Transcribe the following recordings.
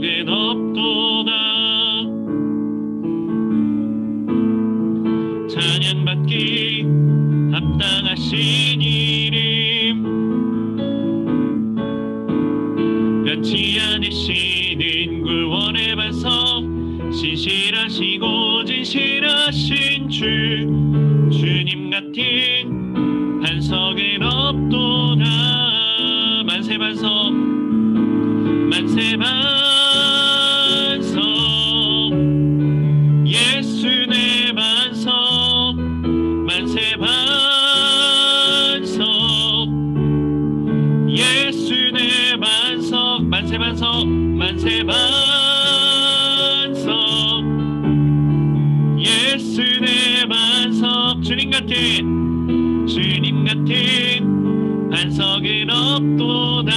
반석은 없도다. 찬양받기 합당하신 이름, 변치 않으시는 구원의 반석, 신실하시고 진실하신 주님 같은 반석은 없도다. 만세 반석, 만세 반석, 예수 내 반석, 만세 반석, 예수 내 반석, 만세 반석, 만세 반석, 예수 내 반석, 주님 같은 반석은 없도다.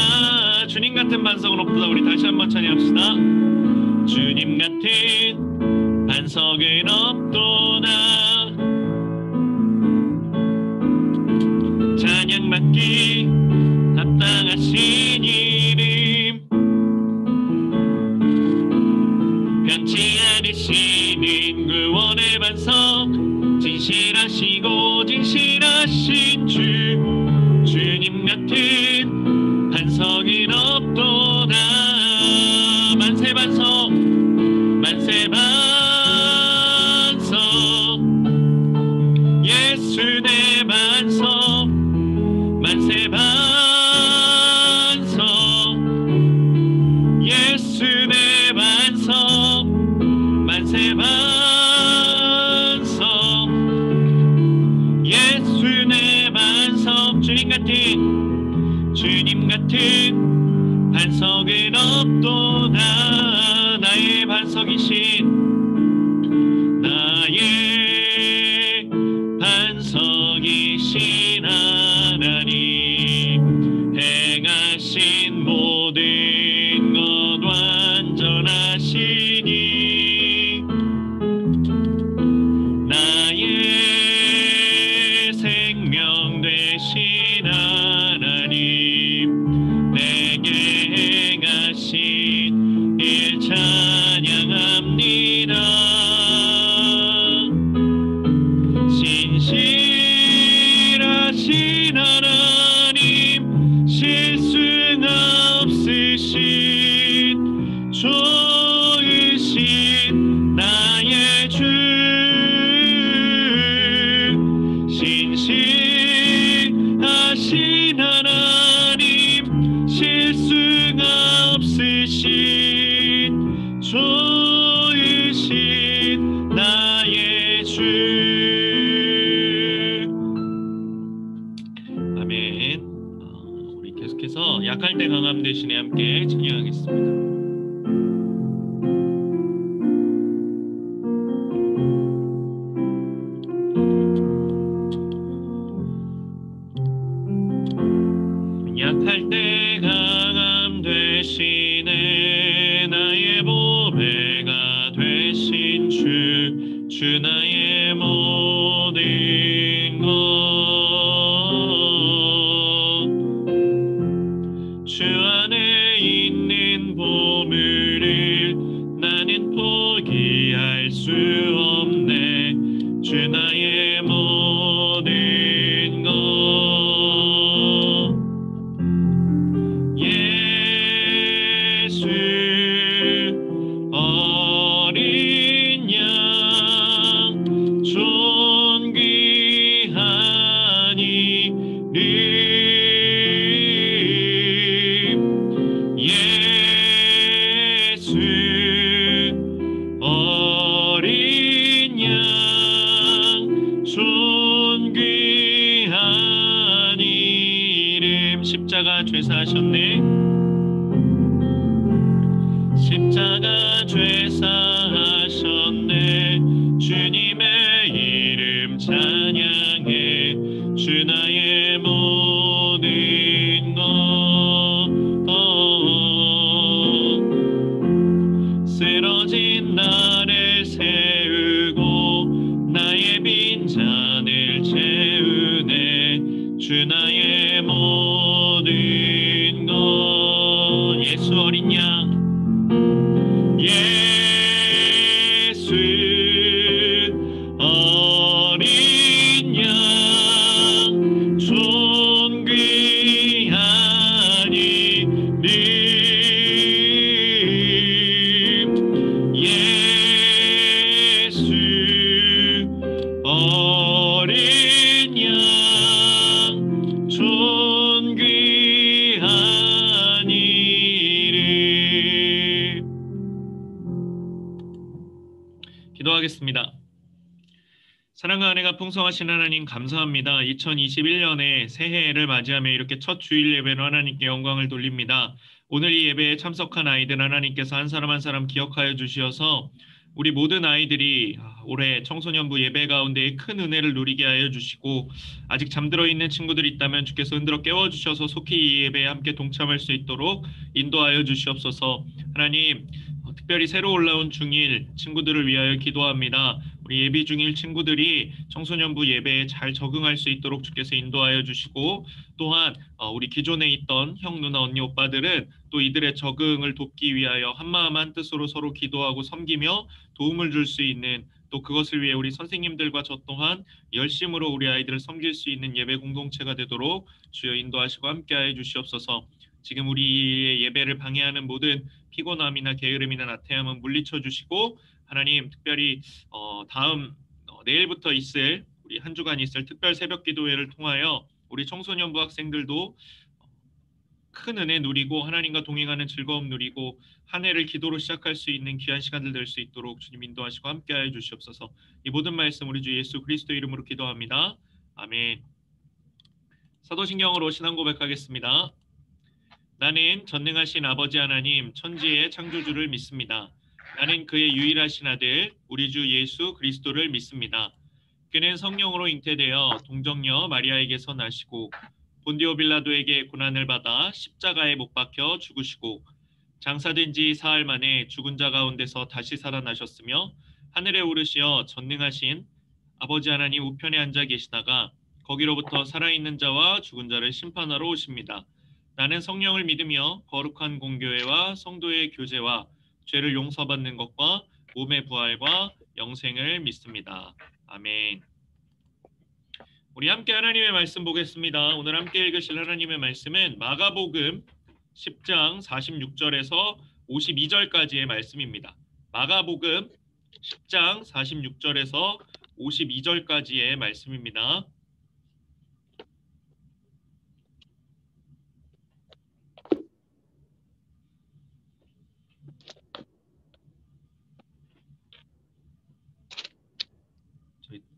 주님 같은 반석은 없도다. 우리 다시 한번 찬양합시다. 주님 같은 반석은 없도다. 찬양받기 합당하신 이름, 변치 않으시는 구원의 반석, 진실하시고 진실하신 주님 같은 반석은 없도다. 만세 반석, 만세 반석, 예수 내 반석, 만세 반석, 예수 내 반석, 만세 반석, 예수 내 반석, 주님 같은 반석은 없도다. 나의 반석이신, 나의 반석이신 하나님, 행하신 모든 것 완전하시니, 나의 생명 되신 하나님, 내게 행하신 일 찬양합니다. 신실하신 하나님, 실수가 없으신 좋으신 나의 주, 신실하신 하나님, 실수가 없으신 좋으신 나의 주. 아멘. 우리 계속해서 약할 때 강함 대신에 함께 찬양하겠습니다. 약할 때 강함 되시네, 나의 보배가 되신 주 나의 모든 것, 주 안에 있는 보물을 나는 포기할 수 없네, 주 나의 모든 것. 예수 어린 양 존귀한 이름, 예수 어린 양 존귀한 이름. 십자가 죄사하셨네, 십자가 죄사하셨네, 주님의 이름 찬양해, 주 나의 모든 것. 쓰러진 나를 세우고 나의 빈잔을 채우네, 주 나의 모든 것. 예수 어린 양, 기도하겠습니다. 사랑과 은혜가 풍성하신 하나님 감사합니다. 2021년에 새해를 맞이하며 이렇게 첫 주일 예배로 하나님께 영광을 돌립니다. 오늘 이 예배에 참석한 아이들 하나님께서 한 사람 한 사람 기억하여 주시어서 우리 모든 아이들이 올해 청소년부 예배 가운데 큰 은혜를 누리게 하여 주시고 아직 잠들어 있는 친구들이 있다면 주께서 흔들어 깨워주셔서 속히 이 예배에 함께 동참할 수 있도록 인도하여 주시옵소서. 하나님 특별히 새로 올라온 중일 친구들을 위하여 기도합니다. 우리 예비 중일 친구들이 청소년부 예배에 잘 적응할 수 있도록 주께서 인도하여 주시고 또한 우리 기존에 있던 형, 누나, 언니, 오빠들은 또 이들의 적응을 돕기 위하여 한마음 한뜻으로 서로 기도하고 섬기며 도움을 줄 수 있는 또 그것을 위해 우리 선생님들과 저 또한 열심으로 우리 아이들을 섬길 수 있는 예배 공동체가 되도록 주여 인도하시고 함께하여 주시옵소서. 지금 우리의 예배를 방해하는 모든 피곤함이나 게으름이나 나태함은 물리쳐 주시고 하나님 특별히 다음 내일부터 있을 우리 한 주간 있을 특별 새벽 기도회를 통하여 우리 청소년부 학생들도 큰 은혜 누리고 하나님과 동행하는 즐거움 누리고 한 해를 기도로 시작할 수 있는 귀한 시간들 될 수 있도록 주님 인도하시고 함께하여 주시옵소서. 이 모든 말씀 우리 주 예수 그리스도 이름으로 기도합니다. 아멘. 사도신경으로 신앙 고백하겠습니다. 나는 전능하신 아버지 하나님 천지의 창조주를 믿습니다. 나는 그의 유일하신 아들 우리 주 예수 그리스도를 믿습니다. 그는 성령으로 잉태되어 동정녀 마리아에게서 나시고 본디오 빌라도에게 고난을 받아 십자가에 못 박혀 죽으시고 장사된 지 사흘 만에 죽은 자 가운데서 다시 살아나셨으며 하늘에 오르시어 전능하신 아버지 하나님 우편에 앉아 계시다가 거기로부터 살아있는 자와 죽은 자를 심판하러 오십니다. 나는 성령을 믿으며 거룩한 공교회와 성도의 교제와 죄를 용서받는 것과 몸의 부활과 영생을 믿습니다. 아멘. 우리 함께 하나님의 말씀 보겠습니다. 오늘 함께 읽으실 하나님의 말씀은 마가복음 10장 46절에서 52절까지의 말씀입니다. 마가복음 10장 46절에서 52절까지의 말씀입니다.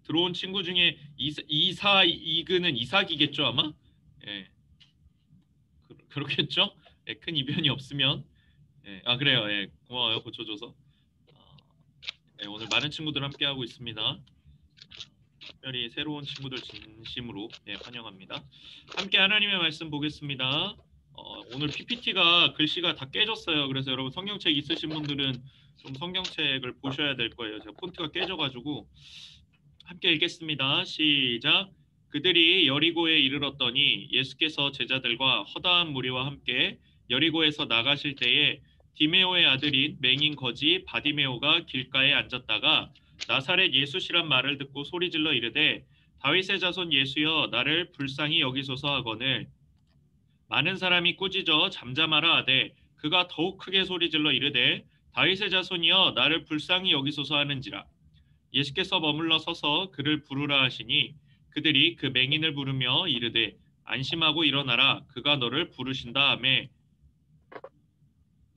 들어온 친구 중에 이사이그는 이삭이겠죠 아마? 예, 그렇겠죠? 예, 큰 이변이 없으면 예, 그래요. 예, 고마워요 고쳐줘서. 예, 오늘 많은 친구들 함께 하고 있습니다. 특별히 새로운 친구들 진심으로 예, 환영합니다. 함께 하나님의 말씀 보겠습니다. 오늘 PPT가 글씨가 다 깨졌어요. 그래서 여러분 성경책 있으신 분들은 좀 성경책을 보셔야 될 거예요. 제가 폰트가 깨져가지고. 함께 읽겠습니다. 시작. 그들이 여리고에 이르렀더니 예수께서 제자들과 허다한 무리와 함께 여리고에서 나가실 때에 디메오의 아들인 맹인 거지 바디메오가 길가에 앉았다가 나사렛 예수시란 말을 듣고 소리질러 이르되 다윗의 자손 예수여 나를 불쌍히 여기소서 하거늘 많은 사람이 꾸짖어 잠잠하라 하되 그가 더욱 크게 소리질러 이르되 다윗의 자손이여 나를 불쌍히 여기소서 하는지라. 예수께서 머물러 서서 그를 부르라 하시니 그들이 그 맹인을 부르며 이르되 안심하고 일어나라 그가 너를 부르신다 하매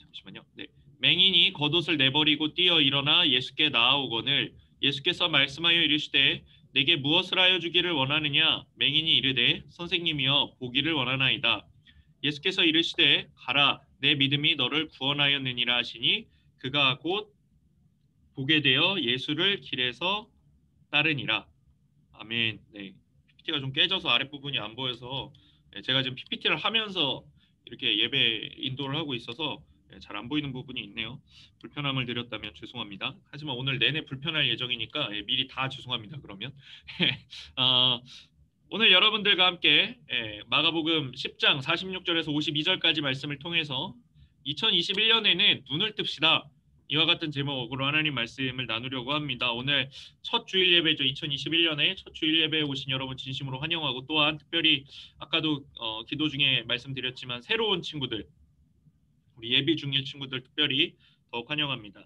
잠시만요. 네. 맹인이 겉옷을 내버리고 뛰어 일어나 예수께 나아오거늘 예수께서 말씀하여 이르시되 내게 무엇을 하여 주기를 원하느냐. 맹인이 이르되 선생님이여 보기를 원하나이다. 예수께서 이르시되 가라 내 믿음이 너를 구원하였느니라 하시니 그가 곧 보게 되어 예수를 길에서 따르니라. 아멘. 네, PPT가 좀 깨져서 아랫부분이 안 보여서 제가 지금 PPT를 하면서 이렇게 예배 인도를 하고 있어서 잘 안 보이는 부분이 있네요. 불편함을 드렸다면 죄송합니다. 하지만 오늘 내내 불편할 예정이니까 미리 다 죄송합니다. 그러면 오늘 여러분들과 함께 마가복음 10장 46절에서 52절까지 말씀을 통해서 2021년에는 눈을 뜹시다. 이와 같은 제목으로 하나님 말씀을 나누려고 합니다. 오늘 첫 주일 예배죠. 2021년에 첫 주일 예배에 오신 여러분 진심으로 환영하고 또한 특별히 아까도 기도 중에 말씀드렸지만 새로운 친구들 우리 예비 중일 친구들 특별히 더욱 환영합니다.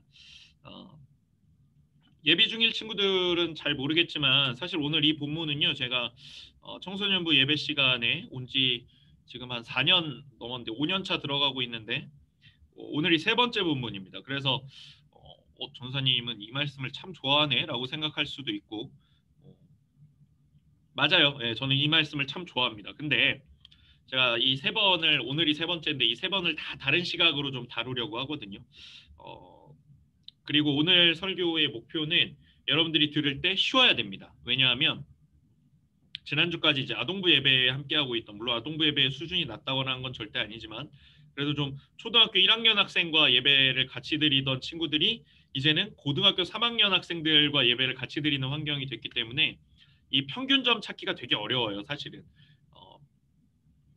예비 중일 친구들은 잘 모르겠지만 사실 오늘 이 본문은요. 제가 청소년부 예배 시간에 온 지 지금 한 4년 넘었는데 5년 차 들어가고 있는데 오늘이 세 번째 본문입니다. 그래서 전사님은 이 말씀을 참 좋아하네라고 생각할 수도 있고, 어, 맞아요. 예, 저는 이 말씀을 참 좋아합니다. 근데 제가 이 세 번을 오늘이 세 번째인데 이 세 번을 다 다른 시각으로 좀 다루려고 하거든요. 어, 그리고 오늘 설교의 목표는 여러분들이 들을 때 쉬워야 됩니다. 왜냐하면 지난주까지 이제 아동부 예배에 함께하고 있던, 물론 아동부 예배의 수준이 낮다거나 한 건 절대 아니지만 그래도 좀 초등학교 1학년 학생과 예배를 같이 드리던 친구들이 이제는 고등학교 3학년 학생들과 예배를 같이 드리는 환경이 됐기 때문에 이 평균점 찾기가 되게 어려워요, 사실은. 어,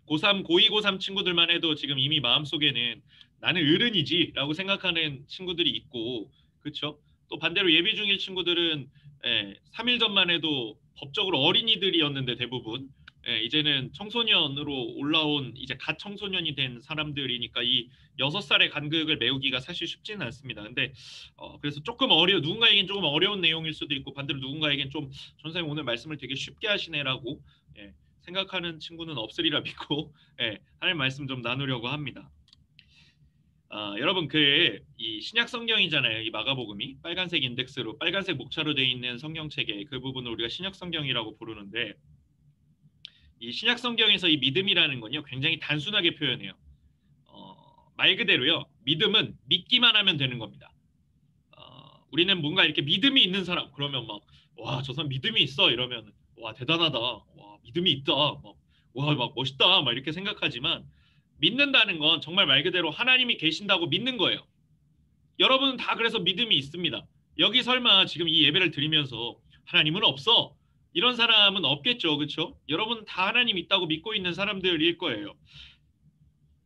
고3, 고2, 고3 친구들만 해도 지금 이미 마음속에는 나는 어른이지라고 생각하는 친구들이 있고, 그렇죠? 또 반대로 예비 중일 친구들은 3일 전만 해도 법적으로 어린이들이었는데 대부분 이제는 청소년으로 올라온 이제 갓 청소년이 된 사람들이니까 이 6살의 간극을 메우기가 사실 쉽지는 않습니다. 근데 그래서 조금 누군가에겐 조금 어려운 내용일 수도 있고 반대로 누군가에겐 좀 전사님 오늘 말씀을 되게 쉽게 하시네라고 생각하는 친구는 없으리라 믿고 하나님 말씀 좀 나누려고 합니다. 여러분 이 신약 성경이잖아요. 이 마가복음이 빨간색 인덱스로 빨간색 목차로 되어 있는 성경책의 그 부분을 우리가 신약 성경이라고 부르는데 이 신약 성경에서 이 믿음이라는 건요 굉장히 단순하게 표현해요. 말 그대로요 믿음은 믿기만 하면 되는 겁니다. 우리는 뭔가 이렇게 믿음이 있는 사람 그러면 막 와, 저 사람 믿음이 있어 이러면 와 대단하다, 와 믿음이 있다, 막 멋있다 막 이렇게 생각하지만 믿는다는 건 정말 말 그대로 하나님이 계신다고 믿는 거예요. 여러분은 다 그래서 믿음이 있습니다. 여기 설마 지금 이 예배를 드리면서 하나님은 없어, 이런 사람은 없겠죠, 그렇죠? 여러분 다 하나님 있다고 믿고 있는 사람들일 거예요.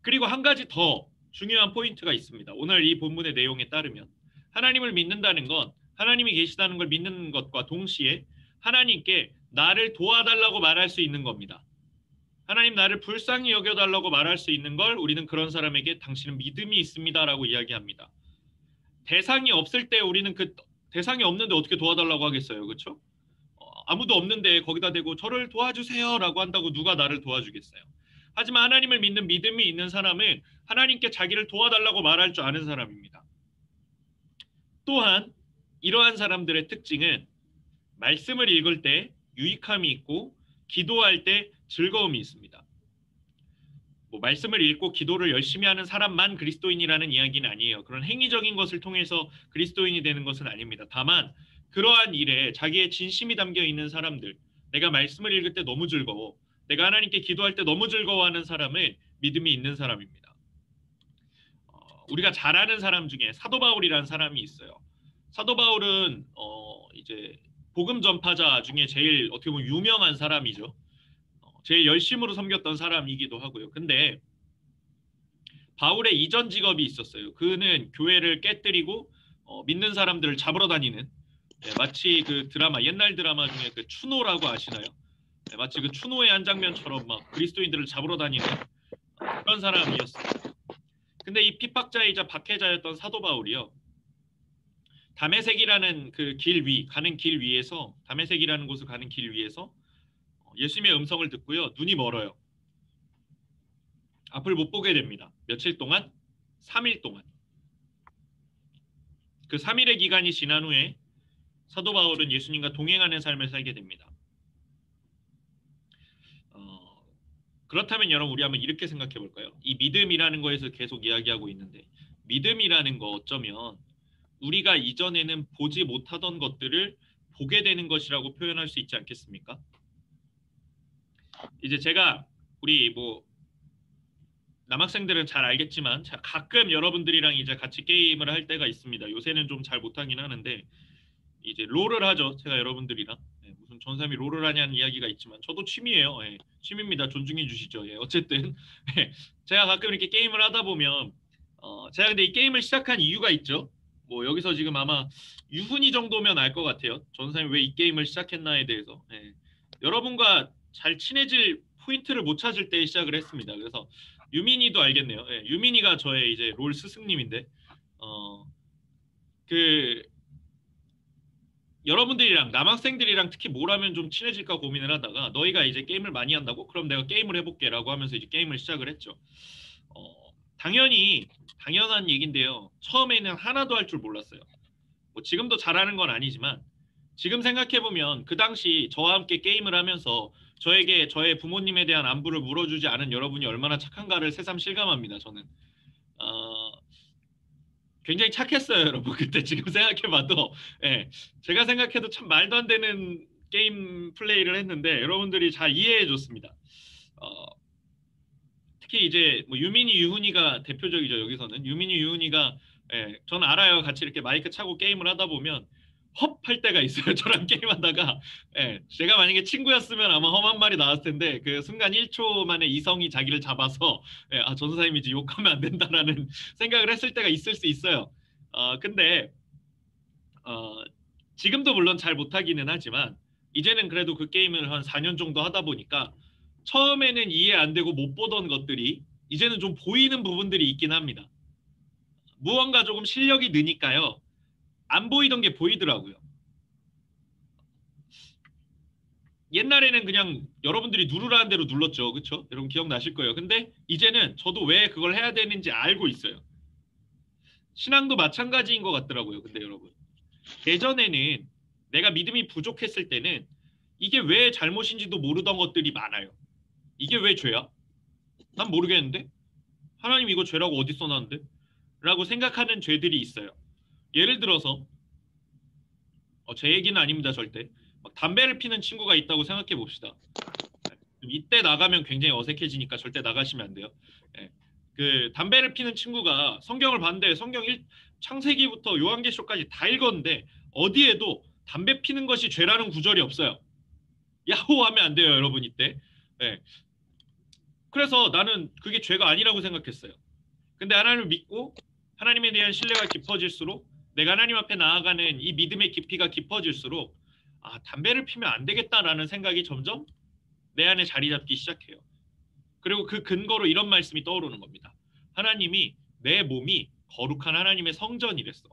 그리고 한 가지 더 중요한 포인트가 있습니다. 오늘 이 본문의 내용에 따르면 하나님을 믿는다는 건 하나님이 계시다는 걸 믿는 것과 동시에 하나님께 나를 도와달라고 말할 수 있는 겁니다. 하나님 나를 불쌍히 여겨달라고 말할 수 있는 걸 우리는 그런 사람에게 당신은 믿음이 있습니다라고 이야기합니다. 대상이 없을 때 우리는 그 대상이 없는데 어떻게 도와달라고 하겠어요, 그렇죠? 아무도 없는데 거기다 대고 저를 도와주세요라고 한다고 누가 나를 도와주겠어요? 하지만 하나님을 믿는 믿음이 있는 사람은 하나님께 자기를 도와달라고 말할 줄 아는 사람입니다. 또한 이러한 사람들의 특징은 말씀을 읽을 때 유익함이 있고 기도할 때 즐거움이 있습니다. 말씀을 읽고 기도를 열심히 하는 사람만 그리스도인이라는 이야기는 아니에요. 그런 행위적인 것을 통해서 그리스도인이 되는 것은 아닙니다. 다만 그러한 일에 자기의 진심이 담겨 있는 사람들, 내가 말씀을 읽을 때 너무 즐거워, 내가 하나님께 기도할 때 너무 즐거워하는 사람은 믿음이 있는 사람입니다. 우리가 잘 아는 사람 중에 사도 바울이라는 사람이 있어요. 사도 바울은 이제 복음 전파자 중에 제일 어떻게 보면 유명한 사람이죠. 제일 열심으로 섬겼던 사람이기도 하고요. 근데 바울의 이전 직업이 있었어요. 그는 교회를 깨뜨리고 믿는 사람들을 잡으러 다니는, 마치 그 드라마, 옛날 드라마 중에 그 추노라고 아시나요? 마치 그 추노의 한 장면처럼 막 그리스도인들을 잡으러 다니는 그런 사람이었어요. 근데 이 핍박자이자 박해자였던 사도 바울이요, 다메섹이라는 그 가는 길 위에서, 다메섹이라는 곳을 가는 길 위에서 예수님의 음성을 듣고요, 눈이 멀어요. 앞을 못 보게 됩니다. 며칠 동안? 3일 동안. 그 3일의 기간이 지난 후에 사도 바울은 예수님과 동행하는 삶을 살게 됩니다. 그렇다면 여러분 우리 한번 이렇게 생각해 볼까요? 이 믿음이라는 거에서 계속 이야기하고 있는데 믿음이라는 거 어쩌면 우리가 이전에는 보지 못하던 것들을 보게 되는 것이라고 표현할 수 있지 않겠습니까? 이제 제가 우리 남학생들은 잘 알겠지만 가끔 여러분들이랑 이제 같이 게임을 할 때가 있습니다. 요새는 좀 잘 못하긴 하는데 이제 롤을 하죠. 제가 여러분들이랑 무슨 전삼이 롤을 하냐는 이야기가 있지만 저도 취미예요. 취미입니다. 존중해 주시죠. 어쨌든 제가 가끔 이렇게 게임을 하다 보면 제가 근데 이 게임을 시작한 이유가 있죠. 여기서 지금 아마 유훈이 정도면 알 것 같아요. 전삼이 왜 이 게임을 시작했나에 대해서. 여러분과 잘 친해질 포인트를 못 찾을 때 시작을 했습니다. 그래서 유민이도 알겠네요. 유민이가 저의 이제 롤 스승님인데 여러분들이랑 남학생들이랑 특히 뭘 하면 좀 친해질까 고민을 하다가 너희가 이제 게임을 많이 한다고? 그럼 내가 게임을 해볼게 라고 하면서 이제 게임을 시작을 했죠. 당연한 얘기인데요. 처음에는 하나도 할 줄 몰랐어요. 뭐 지금도 잘하는 건 아니지만 지금 생각해보면 그 당시 저와 함께 게임을 하면서 저에게 저의 부모님에 대한 안부를 물어주지 않은 여러분이 얼마나 착한가를 새삼 실감합니다. 저는 어, 굉장히 착했어요, 여러분. 그때 지금 생각해봐도 예, 제가 생각해도 참 말도 안 되는 게임 플레이를 했는데 여러분들이 잘 이해해줬습니다. 어, 특히 이제 뭐 유민이 유훈이가 대표적이죠. 여기서는 유민이 유훈이가 예, 전 알아요. 같이 이렇게 마이크 차고 게임을 하다 보면 헙 할 때가 있어요. 저랑 게임하다가 예, 제가 만약에 친구였으면 아마 험한 말이 나왔을 텐데 그 순간 1초 만에 이성이 자기를 잡아서 예, 아, 전 선생님이 이제 욕하면 안 된다라는 생각을 했을 때가 있을 수 있어요. 근데 어, 지금도 물론 잘 못하기는 하지만 이제는 그래도 그 게임을 한 4년 정도 하다 보니까 처음에는 이해 안 되고 못 보던 것들이 이제는 좀 보이는 부분들이 있긴 합니다. 무언가 조금 실력이 느니까요. 안 보이던 게 보이더라고요. 옛날에는 그냥 여러분들이 누르라는 대로 눌렀죠. 그렇죠? 여러분 기억나실 거예요. 근데 이제는 저도 왜 그걸 해야 되는지 알고 있어요. 신앙도 마찬가지인 것 같더라고요. 근데 여러분 예전에는 내가 믿음이 부족했을 때는 이게 왜 잘못인지도 모르던 것들이 많아요. 이게 왜 죄야? 난 모르겠는데? 하나님 이거 죄라고 어디 써놨는데? 라고 생각하는 죄들이 있어요. 예를 들어서 제 얘기는 아닙니다. 절대. 막 담배를 피는 친구가 있다고 생각해 봅시다. 이때 나가면 굉장히 어색해지니까 절대 나가시면 안 돼요. 예. 그 담배를 피는 친구가 성경을 봤는데 창세기부터 요한계시록까지 다 읽었는데 어디에도 담배 피는 것이 죄라는 구절이 없어요. 야호 하면 안 돼요, 여러분 이때. 예. 그래서 나는 그게 죄가 아니라고 생각했어요. 근데 하나님을 믿고 하나님에 대한 신뢰가 깊어질수록 내가 하나님 앞에 나아가는 이 믿음의 깊이가 깊어질수록 아, 담배를 피면 안 되겠다라는 생각이 점점 내 안에 자리 잡기 시작해요. 그리고 그 근거로 이런 말씀이 떠오르는 겁니다. 하나님이 내 몸이 거룩한 하나님의 성전이랬어.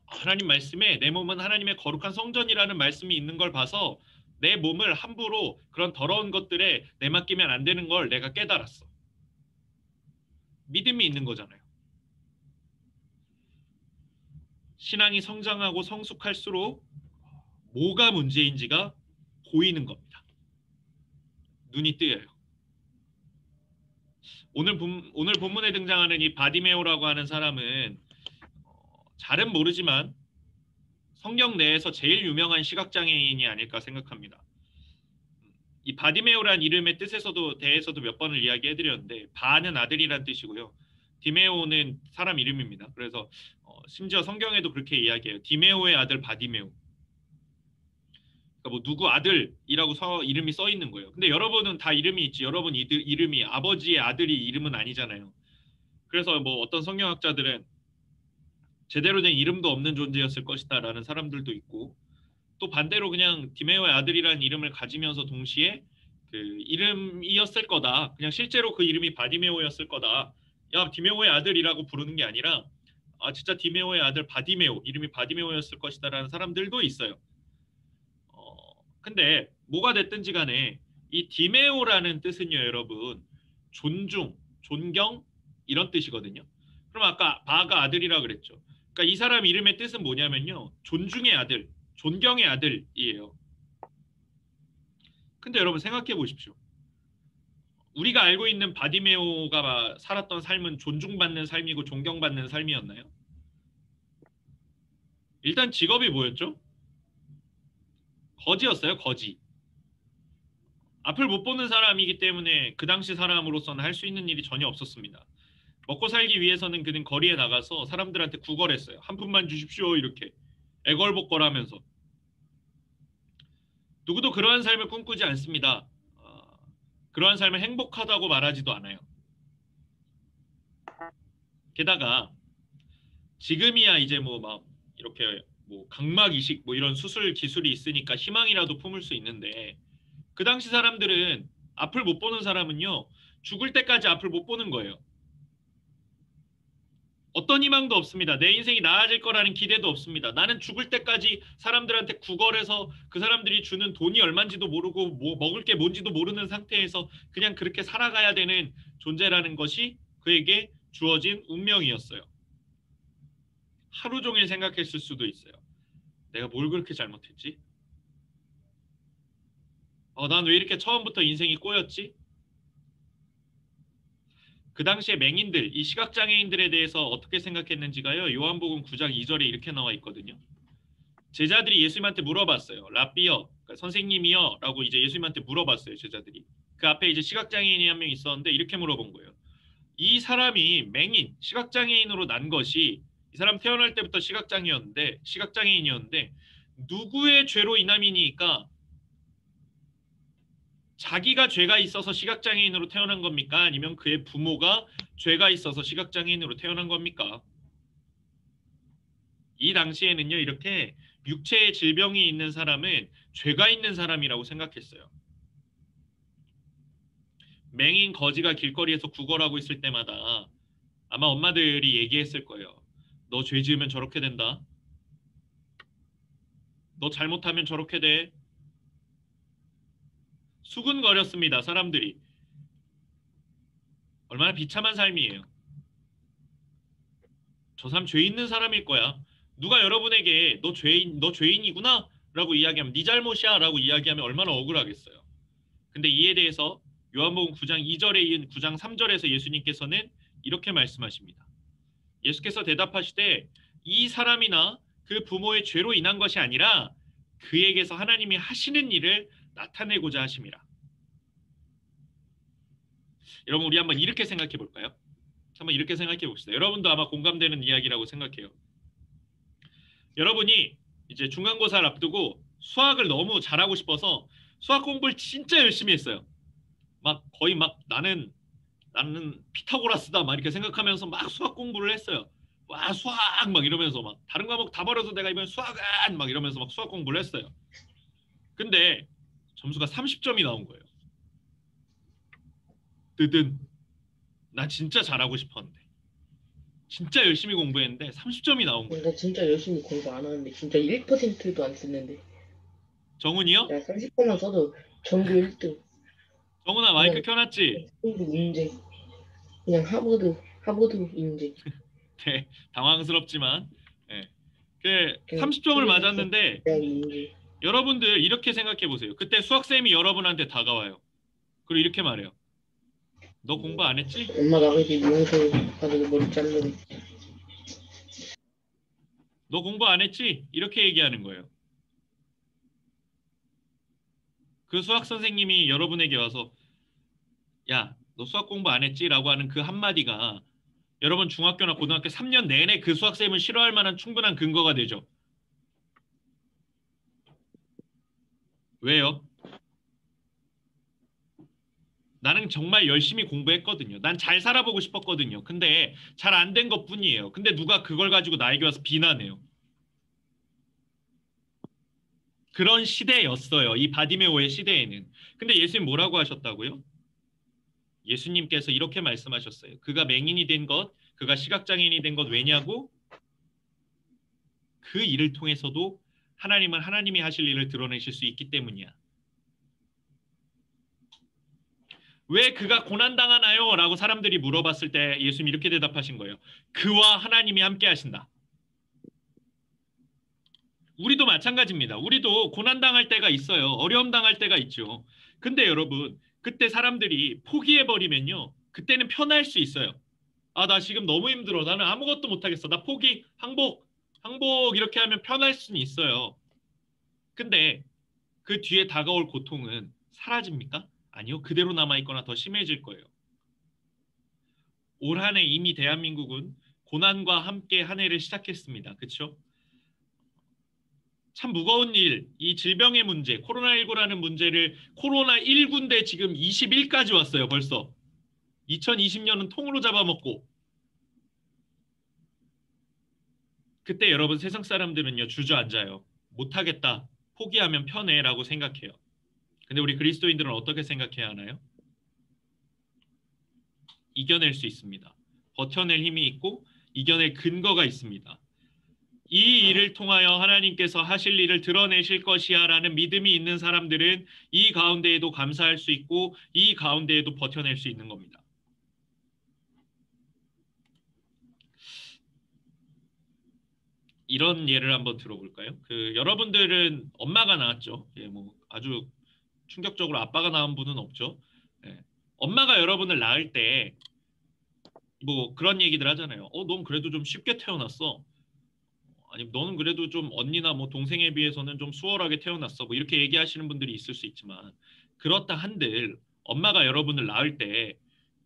하나님 말씀에 내 몸은 하나님의 거룩한 성전이라는 말씀이 있는 걸 봐서 내 몸을 함부로 그런 더러운 것들에 내맡기면 안 되는 걸 내가 깨달았어. 믿음이 있는 거잖아요. 신앙이 성장하고 성숙할수록 뭐가 문제인지가 보이는 겁니다. 눈이 뜨여요. 오늘 본문에 등장하는 이 바디메오라고 하는 사람은 잘은 모르지만 성경 내에서 제일 유명한 시각장애인이 아닐까 생각합니다. 이 바디메오란 이름의 뜻에서도 대해서도 몇 번을 이야기해드렸는데 바는 아들이란 뜻이고요. 디메오는 사람 이름입니다. 그래서 심지어 성경에도 그렇게 이야기해요. 디메오의 아들 바디메오. 그러니까 뭐 누구 아들이라고 이름이 써 있는 거예요. 근데 여러분은 다 이름이 있지. 여러분 이름이 아버지의 아들이 이름은 아니잖아요. 그래서 뭐 어떤 성경학자들은 제대로 된 이름도 없는 존재였을 것이다라는 사람들도 있고 또 반대로 그냥 디메오의 아들이라는 이름을 가지면서 동시에 그 이름이었을 거다. 그냥 실제로 그 이름이 바디메오였을 거다. 야, 디메오의 아들이라고 부르는 게 아니라 아, 진짜 디메오의 아들 바디메오, 이름이 바디메오였을 것이다라는 사람들도 있어요. 근데 뭐가 됐든지 간에 이 디메오라는 뜻은요, 여러분, 존중, 존경 이런 뜻이거든요. 그럼 아까 바가 아들이라 그랬죠. 그러니까 이 사람 이름의 뜻은 뭐냐면요, 존중의 아들, 존경의 아들이에요. 근데 여러분 생각해 보십시오. 우리가 알고 있는 바디메오가 살았던 삶은 존중받는 삶이고 존경받는 삶이었나요? 일단 직업이 뭐였죠? 거지였어요, 거지. 앞을 못 보는 사람이기 때문에 그 당시 사람으로서는 할 수 있는 일이 전혀 없었습니다. 먹고 살기 위해서는 그는 거리에 나가서 사람들한테 구걸했어요. 한 푼만 주십시오 이렇게 애걸복걸하면서. 누구도 그러한 삶을 꿈꾸지 않습니다. 그러한 삶을 행복하다고 말하지도 않아요. 게다가 지금이야 이제 뭐 막 이렇게 뭐 각막 이식 뭐 이런 수술 기술이 있으니까 희망이라도 품을 수 있는데 그 당시 사람들은 앞을 못 보는 사람은요 죽을 때까지 앞을 못 보는 거예요. 어떤 희망도 없습니다. 내 인생이 나아질 거라는 기대도 없습니다. 나는 죽을 때까지 사람들한테 구걸해서 그 사람들이 주는 돈이 얼마인지도 모르고 뭐 먹을 게 뭔지도 모르는 상태에서 그냥 그렇게 살아가야 되는 존재라는 것이 그에게 주어진 운명이었어요. 하루 종일 생각했을 수도 있어요. 내가 뭘 그렇게 잘못했지? 난 왜 이렇게 처음부터 인생이 꼬였지? 그 당시에 맹인들, 이 시각장애인들에 대해서 어떻게 생각했는지가요. 요한복음 9장 2절에 이렇게 나와 있거든요. 제자들이 예수님한테 물어봤어요. 라삐여, 그러니까 선생님이여 라고 이제 예수님한테 물어봤어요. 제자들이. 그 앞에 이제 시각장애인이 한 명 있었는데 이렇게 물어본 거예요. 이 사람이 맹인, 시각장애인으로 난 것이, 이 사람 태어날 때부터 시각장애인이었는데 누구의 죄로 인함이니까? 자기가 죄가 있어서 시각장애인으로 태어난 겁니까? 아니면 그의 부모가 죄가 있어서 시각장애인으로 태어난 겁니까? 이 당시에는요, 이렇게 육체의 질병이 있는 사람은 죄가 있는 사람이라고 생각했어요. 맹인 거지가 길거리에서 구걸하고 있을 때마다 아마 엄마들이 얘기했을 거예요. 너 죄 지으면 저렇게 된다. 너 잘못하면 저렇게 돼. 수군거렸습니다, 사람들이. 얼마나 비참한 삶이에요. 저 사람 죄 있는 사람일 거야. 누가 여러분에게 너 죄인이구나 라고 이야기하면, 네 잘못이야 라고 이야기하면 얼마나 억울하겠어요. 근데 이에 대해서 요한복음 9장 2절에 이은 9장 3절에서 예수님께서는 이렇게 말씀하십니다. 예수께서 대답하시되 이 사람이나 그 부모의 죄로 인한 것이 아니라 그에게서 하나님이 하시는 일을 나타내고자 하심이라. 여러분, 우리 한번 이렇게 생각해 볼까요? 한번 이렇게 생각해 봅시다. 여러분도 아마 공감되는 이야기라고 생각해요. 여러분이 이제 중간고사를 앞두고 수학을 너무 잘하고 싶어서 수학 공부를 진짜 열심히 했어요. 막 거의 막 나는 피타고라스다 막 이렇게 생각하면서 막 수학 공부를 했어요. 와, 수학 막 이러면서 막 다른 과목 다 버려서 내가 이번 수학은 막 이러면서 막 수학 공부를 했어요. 근데 점수가 30점이 나온 거예요. 뜨든. 나 진짜 잘하고 싶었는데, 진짜 열심히 공부했는데 30점이 나온 거예요. 나 진짜 열심히 공부 안 하는데 진짜 1%도 안 쓰는데 정훈이요? 나 30분만 써도 전교 1등. 정훈아, 마이크 그냥 켜놨지? 스테이블 인재. 그냥 하버드 인재. 네, 당황스럽지만, 네. 그 그냥 30점을 스리라서 맞았는데, 대학 인재. 여러분들 이렇게 생각해 보세요. 그때 수학쌤이 여러분한테 다가와요. 그리고 이렇게 말해요. 너 공부 안 했지? 엄마가 아버지 미용실 가서 머리 자르래. 너 공부 안 했지? 이렇게 얘기하는 거예요. 그 수학 선생님이 여러분에게 와서, 야, 너 수학 공부 안 했지? 라고 하는 그 한마디가 여러분 중학교나 고등학교 3년 내내 그 수학쌤을 싫어할 만한 충분한 근거가 되죠. 왜요? 나는 정말 열심히 공부했거든요. 난 잘 살아보고 싶었거든요. 근데 잘 안 된 것뿐이에요. 근데 누가 그걸 가지고 나에게 와서 비난해요. 그런 시대였어요. 이 바디메오의 시대에는. 근데 예수님 뭐라고 하셨다고요? 예수님께서 이렇게 말씀하셨어요. 그가 맹인이 된 것, 그가 시각장애인이 된 것 왜냐고? 그 일을 통해서도 하나님은 하나님이 하실 일을 드러내실 수 있기 때문이야. 왜 그가 고난당하나요? 라고 사람들이 물어봤을 때 예수님이 이렇게 대답하신 거예요. 그와 하나님이 함께 하신다. 우리도 마찬가지입니다. 우리도 고난당할 때가 있어요. 어려움 당할 때가 있죠. 근데 여러분, 그때 사람들이 포기해버리면요. 그때는 편할 수 있어요. 아, 나 지금 너무 힘들어. 나는 아무것도 못하겠어. 나 포기, 항복 이렇게 하면 편할 수는 있어요. 근데 그 뒤에 다가올 고통은 사라집니까? 아니요. 그대로 남아있거나 더 심해질 거예요. 올 한 해 이미 대한민국은 고난과 함께 한 해를 시작했습니다. 그렇죠? 참 무거운 일, 이 질병의 문제, 코로나19라는 문제를, 코로나19인데 지금 21까지 왔어요, 벌써. 2020년은 통으로 잡아먹고. 그때 여러분 세상 사람들은요, 주저앉아요. 못하겠다, 포기하면 편해라고 생각해요. 근데 우리 그리스도인들은 어떻게 생각해야 하나요? 이겨낼 수 있습니다. 버텨낼 힘이 있고 이겨낼 근거가 있습니다. 이 일을 통하여 하나님께서 하실 일을 드러내실 것이야 라는 믿음이 있는 사람들은 이 가운데에도 감사할 수 있고 이 가운데에도 버텨낼 수 있는 겁니다. 이런 예를 한번 들어볼까요? 여러분들은 엄마가 낳았죠. 예, 뭐 아주 충격적으로 아빠가 낳은 분은 없죠. 예. 엄마가 여러분을 낳을 때 뭐 그런 얘기들 하잖아요. 넌 그래도 좀 쉽게 태어났어. 아니, 너는 그래도 좀 언니나 뭐 동생에 비해서는 좀 수월하게 태어났어. 뭐 이렇게 얘기하시는 분들이 있을 수 있지만 그렇다 한들 엄마가 여러분을 낳을 때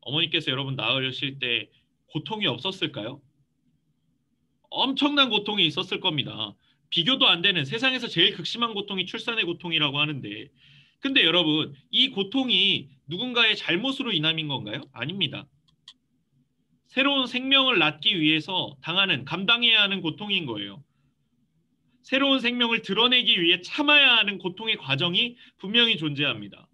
어머니께서 여러분 낳으실 때 고통이 없었을까요? 엄청난 고통이 있었을 겁니다. 비교도 안 되는 세상에서 제일 극심한 고통이 출산의 고통이라고 하는데 근데 여러분 이 고통이 누군가의 잘못으로 인함인 건가요? 아닙니다. 새로운 생명을 낳기 위해서 당하는 감당해야 하는 고통인 거예요. 새로운 생명을 드러내기 위해 참아야 하는 고통의 과정이 분명히 존재합니다.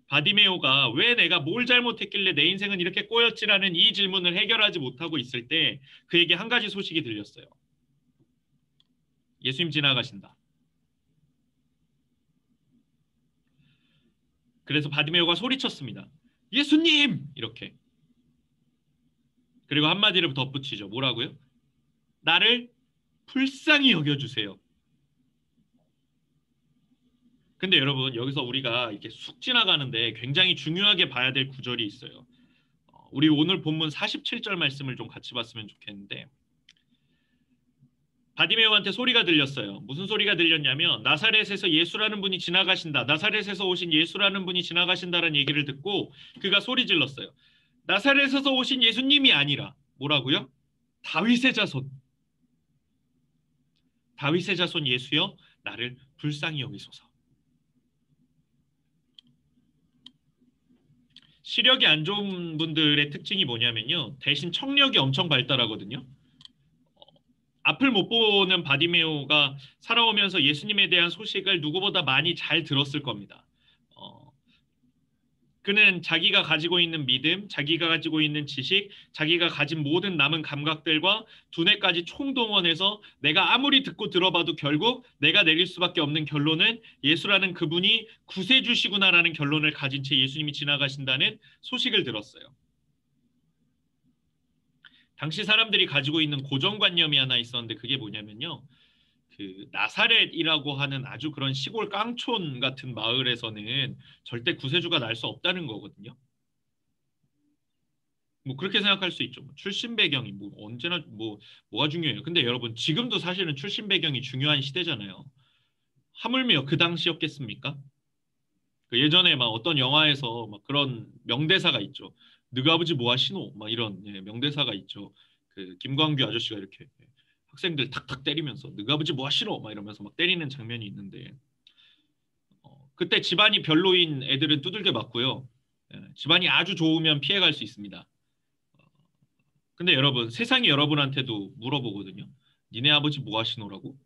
바디메오가 왜 내가 뭘 잘못했길래 내 인생은 이렇게 꼬였지라는 이 질문을 해결하지 못하고 있을 때 그에게 한 가지 소식이 들렸어요. 예수님 지나가신다. 그래서 바디메오가 소리쳤습니다. 예수님! 이렇게. 그리고 한마디를 덧붙이죠. 뭐라고요? 나를 불쌍히 여겨주세요. 근데 여러분 여기서 우리가 이렇게 쑥 지나가는데 굉장히 중요하게 봐야 될 구절이 있어요. 우리 오늘 본문 47절 말씀을 좀 같이 봤으면 좋겠는데 바디메오한테 소리가 들렸어요. 무슨 소리가 들렸냐면 나사렛에서 예수라는 분이 지나가신다. 나사렛에서 오신 예수라는 분이 지나가신다는 얘기를 듣고 그가 소리 질렀어요. 나사렛에서 오신 예수님이 아니라 뭐라고요? 다윗의 자손. 다윗의 자손 예수여 나를 불쌍히 여기소서. 시력이 안 좋은 분들의 특징이 뭐냐면요. 대신 청력이 엄청 발달하거든요. 앞을 못 보는 바디메오가 살아오면서 예수님에 대한 소식을 누구보다 많이 잘 들었을 겁니다. 어, 그는 자기가 가지고 있는 믿음, 자기가 가지고 있는 지식, 자기가 가진 모든 남은 감각들과 두뇌까지 총동원해서 내가 아무리 듣고 들어봐도 결국 내가 내릴 수밖에 없는 결론은 예수라는 그분이 구세주시구나라는 결론을 가진 채 예수님이 지나가신다는 소식을 들었어요. 당시 사람들이 가지고 있는 고정관념이 하나 있었는데 그게 뭐냐면요. 나사렛이라고 하는 아주 그런 시골 깡촌 같은 마을에서는 절대 구세주가 날 수 없다는 거거든요. 뭐 그렇게 생각할 수 있죠. 뭐 출신 배경이 뭐 언제나 뭐가 중요해요. 근데 여러분 지금도 사실은 출신 배경이 중요한 시대잖아요. 하물며 그 당시였겠습니까? 예전에 막 어떤 영화에서 막 그런 명대사가 있죠. 너가 아버지 뭐 하시노? 막 이런 명대사가 있죠. 김광규 아저씨가 이렇게 학생들 탁탁 때리면서 너가 아버지 뭐 하시노? 막 이러면서 막 때리는 장면이 있는데 그때 집안이 별로인 애들은 두들겨 맞고요. 집안이 아주 좋으면 피해갈 수 있습니다. 근데 여러분 세상이 여러분한테도 물어보거든요. 니네 아버지 뭐 하시노라고?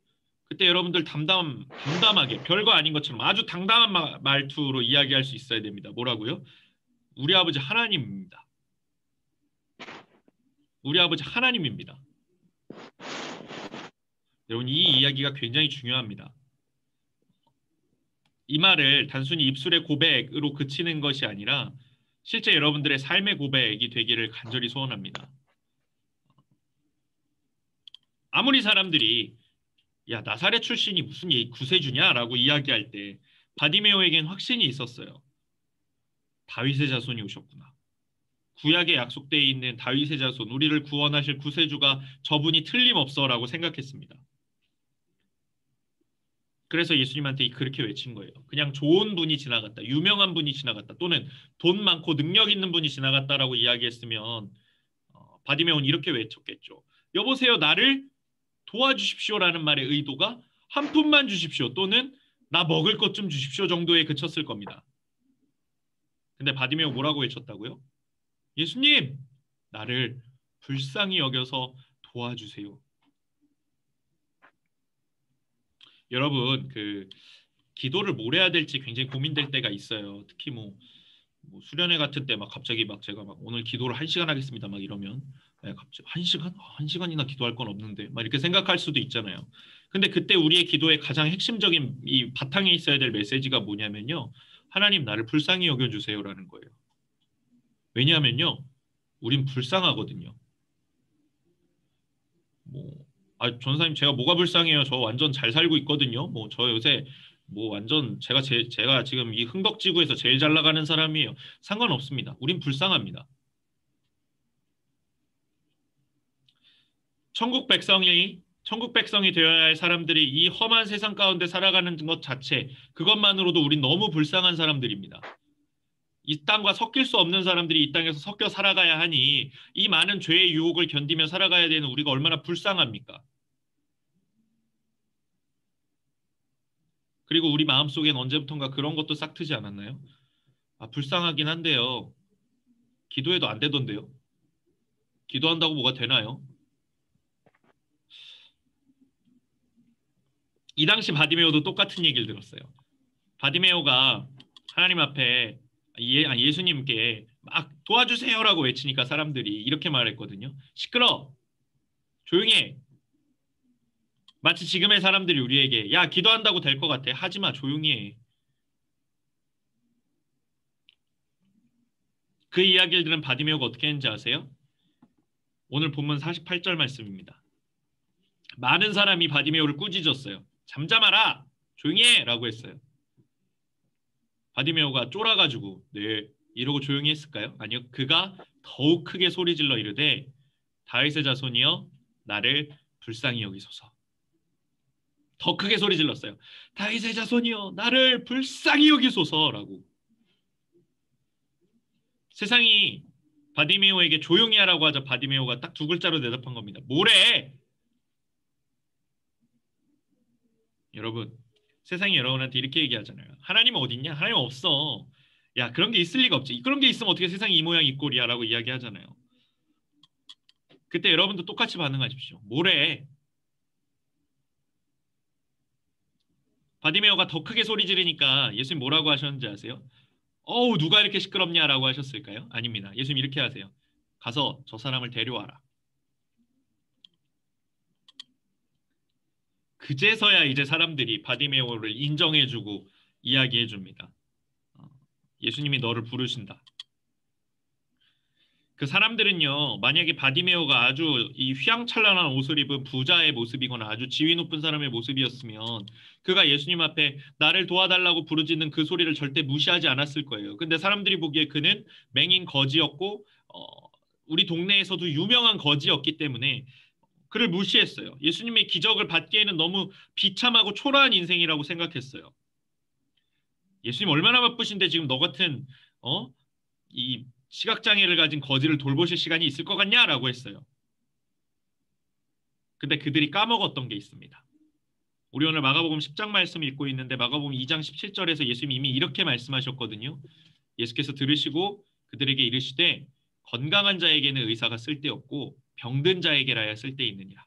그때 여러분들 담담하게 별거 아닌 것처럼 아주 당당한 말투로 이야기할 수 있어야 됩니다. 뭐라고요? 우리 아버지 하나님입니다. 우리 아버지 하나님입니다. 여러분 이 이야기가 굉장히 중요합니다. 이 말을 단순히 입술의 고백으로 그치는 것이 아니라 실제 여러분들의 삶의 고백이 되기를 간절히 소원합니다. 아무리 사람들이 야 나사렛 출신이 무슨 구세주냐라고 이야기할 때 바디메오에겐 확신이 있었어요. 다윗의 자손이 오셨구나. 구약에 약속되어 있는 다윗의 자손, 우리를 구원하실 구세주가 저분이 틀림없어라고 생각했습니다. 그래서 예수님한테 그렇게 외친 거예요. 그냥 좋은 분이 지나갔다, 유명한 분이 지나갔다, 또는 돈 많고 능력 있는 분이 지나갔다라고 이야기했으면 바디메오는 이렇게 외쳤겠죠. 여보세요, 나를 도와주십시오라는 말의 의도가 한 푼만 주십시오, 또는 나 먹을 것 좀 주십시오 정도에 그쳤을 겁니다. 근데 바디메오 뭐라고 외쳤다고요? 예수님, 나를 불쌍히 여겨서 도와주세요. 여러분, 기도를 뭘 해야 될지 굉장히 고민될 때가 있어요. 특히 뭐 수련회 같은 때 막 갑자기 막 제가 막 오늘 기도를 1시간 하겠습니다. 막 이러면 갑자기 1시간? 1시간이나 기도할 건 없는데 막 이렇게 생각할 수도 있잖아요. 근데 그때 우리의 기도의 가장 핵심적인 이 바탕에 있어야 될 메시지가 뭐냐면요. 하나님 나를 불쌍히 여겨주세요라는 거예요. 왜냐하면요. 우린 불쌍하거든요. 뭐 아, 전사님 제가 뭐가 불쌍해요? 저 완전 잘 살고 있거든요. 뭐 저 요새 뭐 완전 제가 지금 이 흥덕지구에서 제일 잘 나가는 사람이에요. 상관없습니다. 우린 불쌍합니다. 천국 백성이 되어야 할 사람들이 이 험한 세상 가운데 살아가는 것 자체, 그것만으로도 우린 너무 불쌍한 사람들입니다. 이 땅과 섞일 수 없는 사람들이 이 땅에서 섞여 살아가야 하니 이 많은 죄의 유혹을 견디며 살아가야 되는 우리가 얼마나 불쌍합니까? 그리고 우리 마음속엔 언제부턴가 그런 것도 싹 트지 않았나요? 아, 불쌍하긴 한데요. 기도해도 안 되던데요. 기도한다고 뭐가 되나요? 이 당시 바디메오도 똑같은 얘기를 들었어요. 바디메오가 하나님 앞에 예수님께 막 도와주세요라고 외치니까 사람들이 이렇게 말했거든요. 시끄러! 조용히 해! 마치 지금의 사람들이 우리에게 야, 기도한다고 될 것 같아. 하지마, 조용히 해. 그 이야기를 들은 바디메오가 어떻게 했는지 아세요? 오늘 본문 48절 말씀입니다. 많은 사람이 바디메오를 꾸짖었어요. 잠잠하라! 조용히 해! 라고 했어요. 바디메오가 쫄아가지고 네 이러고 조용히 했을까요? 아니요. 그가 더욱 크게 소리질러 이르되 다윗의 자손이여 나를 불쌍히 여기소서. 더 크게 소리질렀어요. 다윗의 자손이여 나를 불쌍히 여기소서라고. 세상이 바디메오에게 조용히 하라고 하자 바디메오가 딱 두 글자로 대답한 겁니다. 뭐래? 여러분, 세상이 여러분한테 이렇게 얘기하잖아요. 하나님은 어디 있냐? 하나님 없어. 야, 그런 게 있을 리가 없지. 그런 게 있으면 어떻게 세상이 이 모양 이 꼴이야 라고 이야기하잖아요. 그때 여러분도 똑같이 반응하십시오. 뭐래? 바디메오가 더 크게 소리 지르니까 예수님 뭐라고 하셨는지 아세요? 어우, 누가 이렇게 시끄럽냐라고 하셨을까요? 아닙니다. 예수님 이렇게 하세요. 가서 저 사람을 데려와라. 그제서야 이제 사람들이 바디메오를 인정해주고 이야기해줍니다. 예수님이 너를 부르신다. 그 사람들은요, 만약에 바디메오가 아주 이 휘황찬란한 옷을 입은 부자의 모습이거나 아주 지위 높은 사람의 모습이었으면 그가 예수님 앞에 나를 도와달라고 부르짖는 그 소리를 절대 무시하지 않았을 거예요. 근데 사람들이 보기에 그는 맹인 거지였고, 우리 동네에서도 유명한 거지였기 때문에 그를 무시했어요. 예수님의 기적을 받기에는 너무 비참하고 초라한 인생이라고 생각했어요. 예수님 얼마나 바쁘신데 지금 너 같은 이 시각장애를 가진 거지를 돌보실 시간이 있을 것 같냐라고 했어요. 근데 그들이 까먹었던 게 있습니다. 우리 오늘 마가복음 10장 말씀 읽고 있는데 마가복음 2장 17절에서 예수님이 이미 이렇게 말씀하셨거든요. 예수께서 들으시고 그들에게 이르시되 건강한 자에게는 의사가 쓸데없고 병든 자에게라야 쓸데있느니라.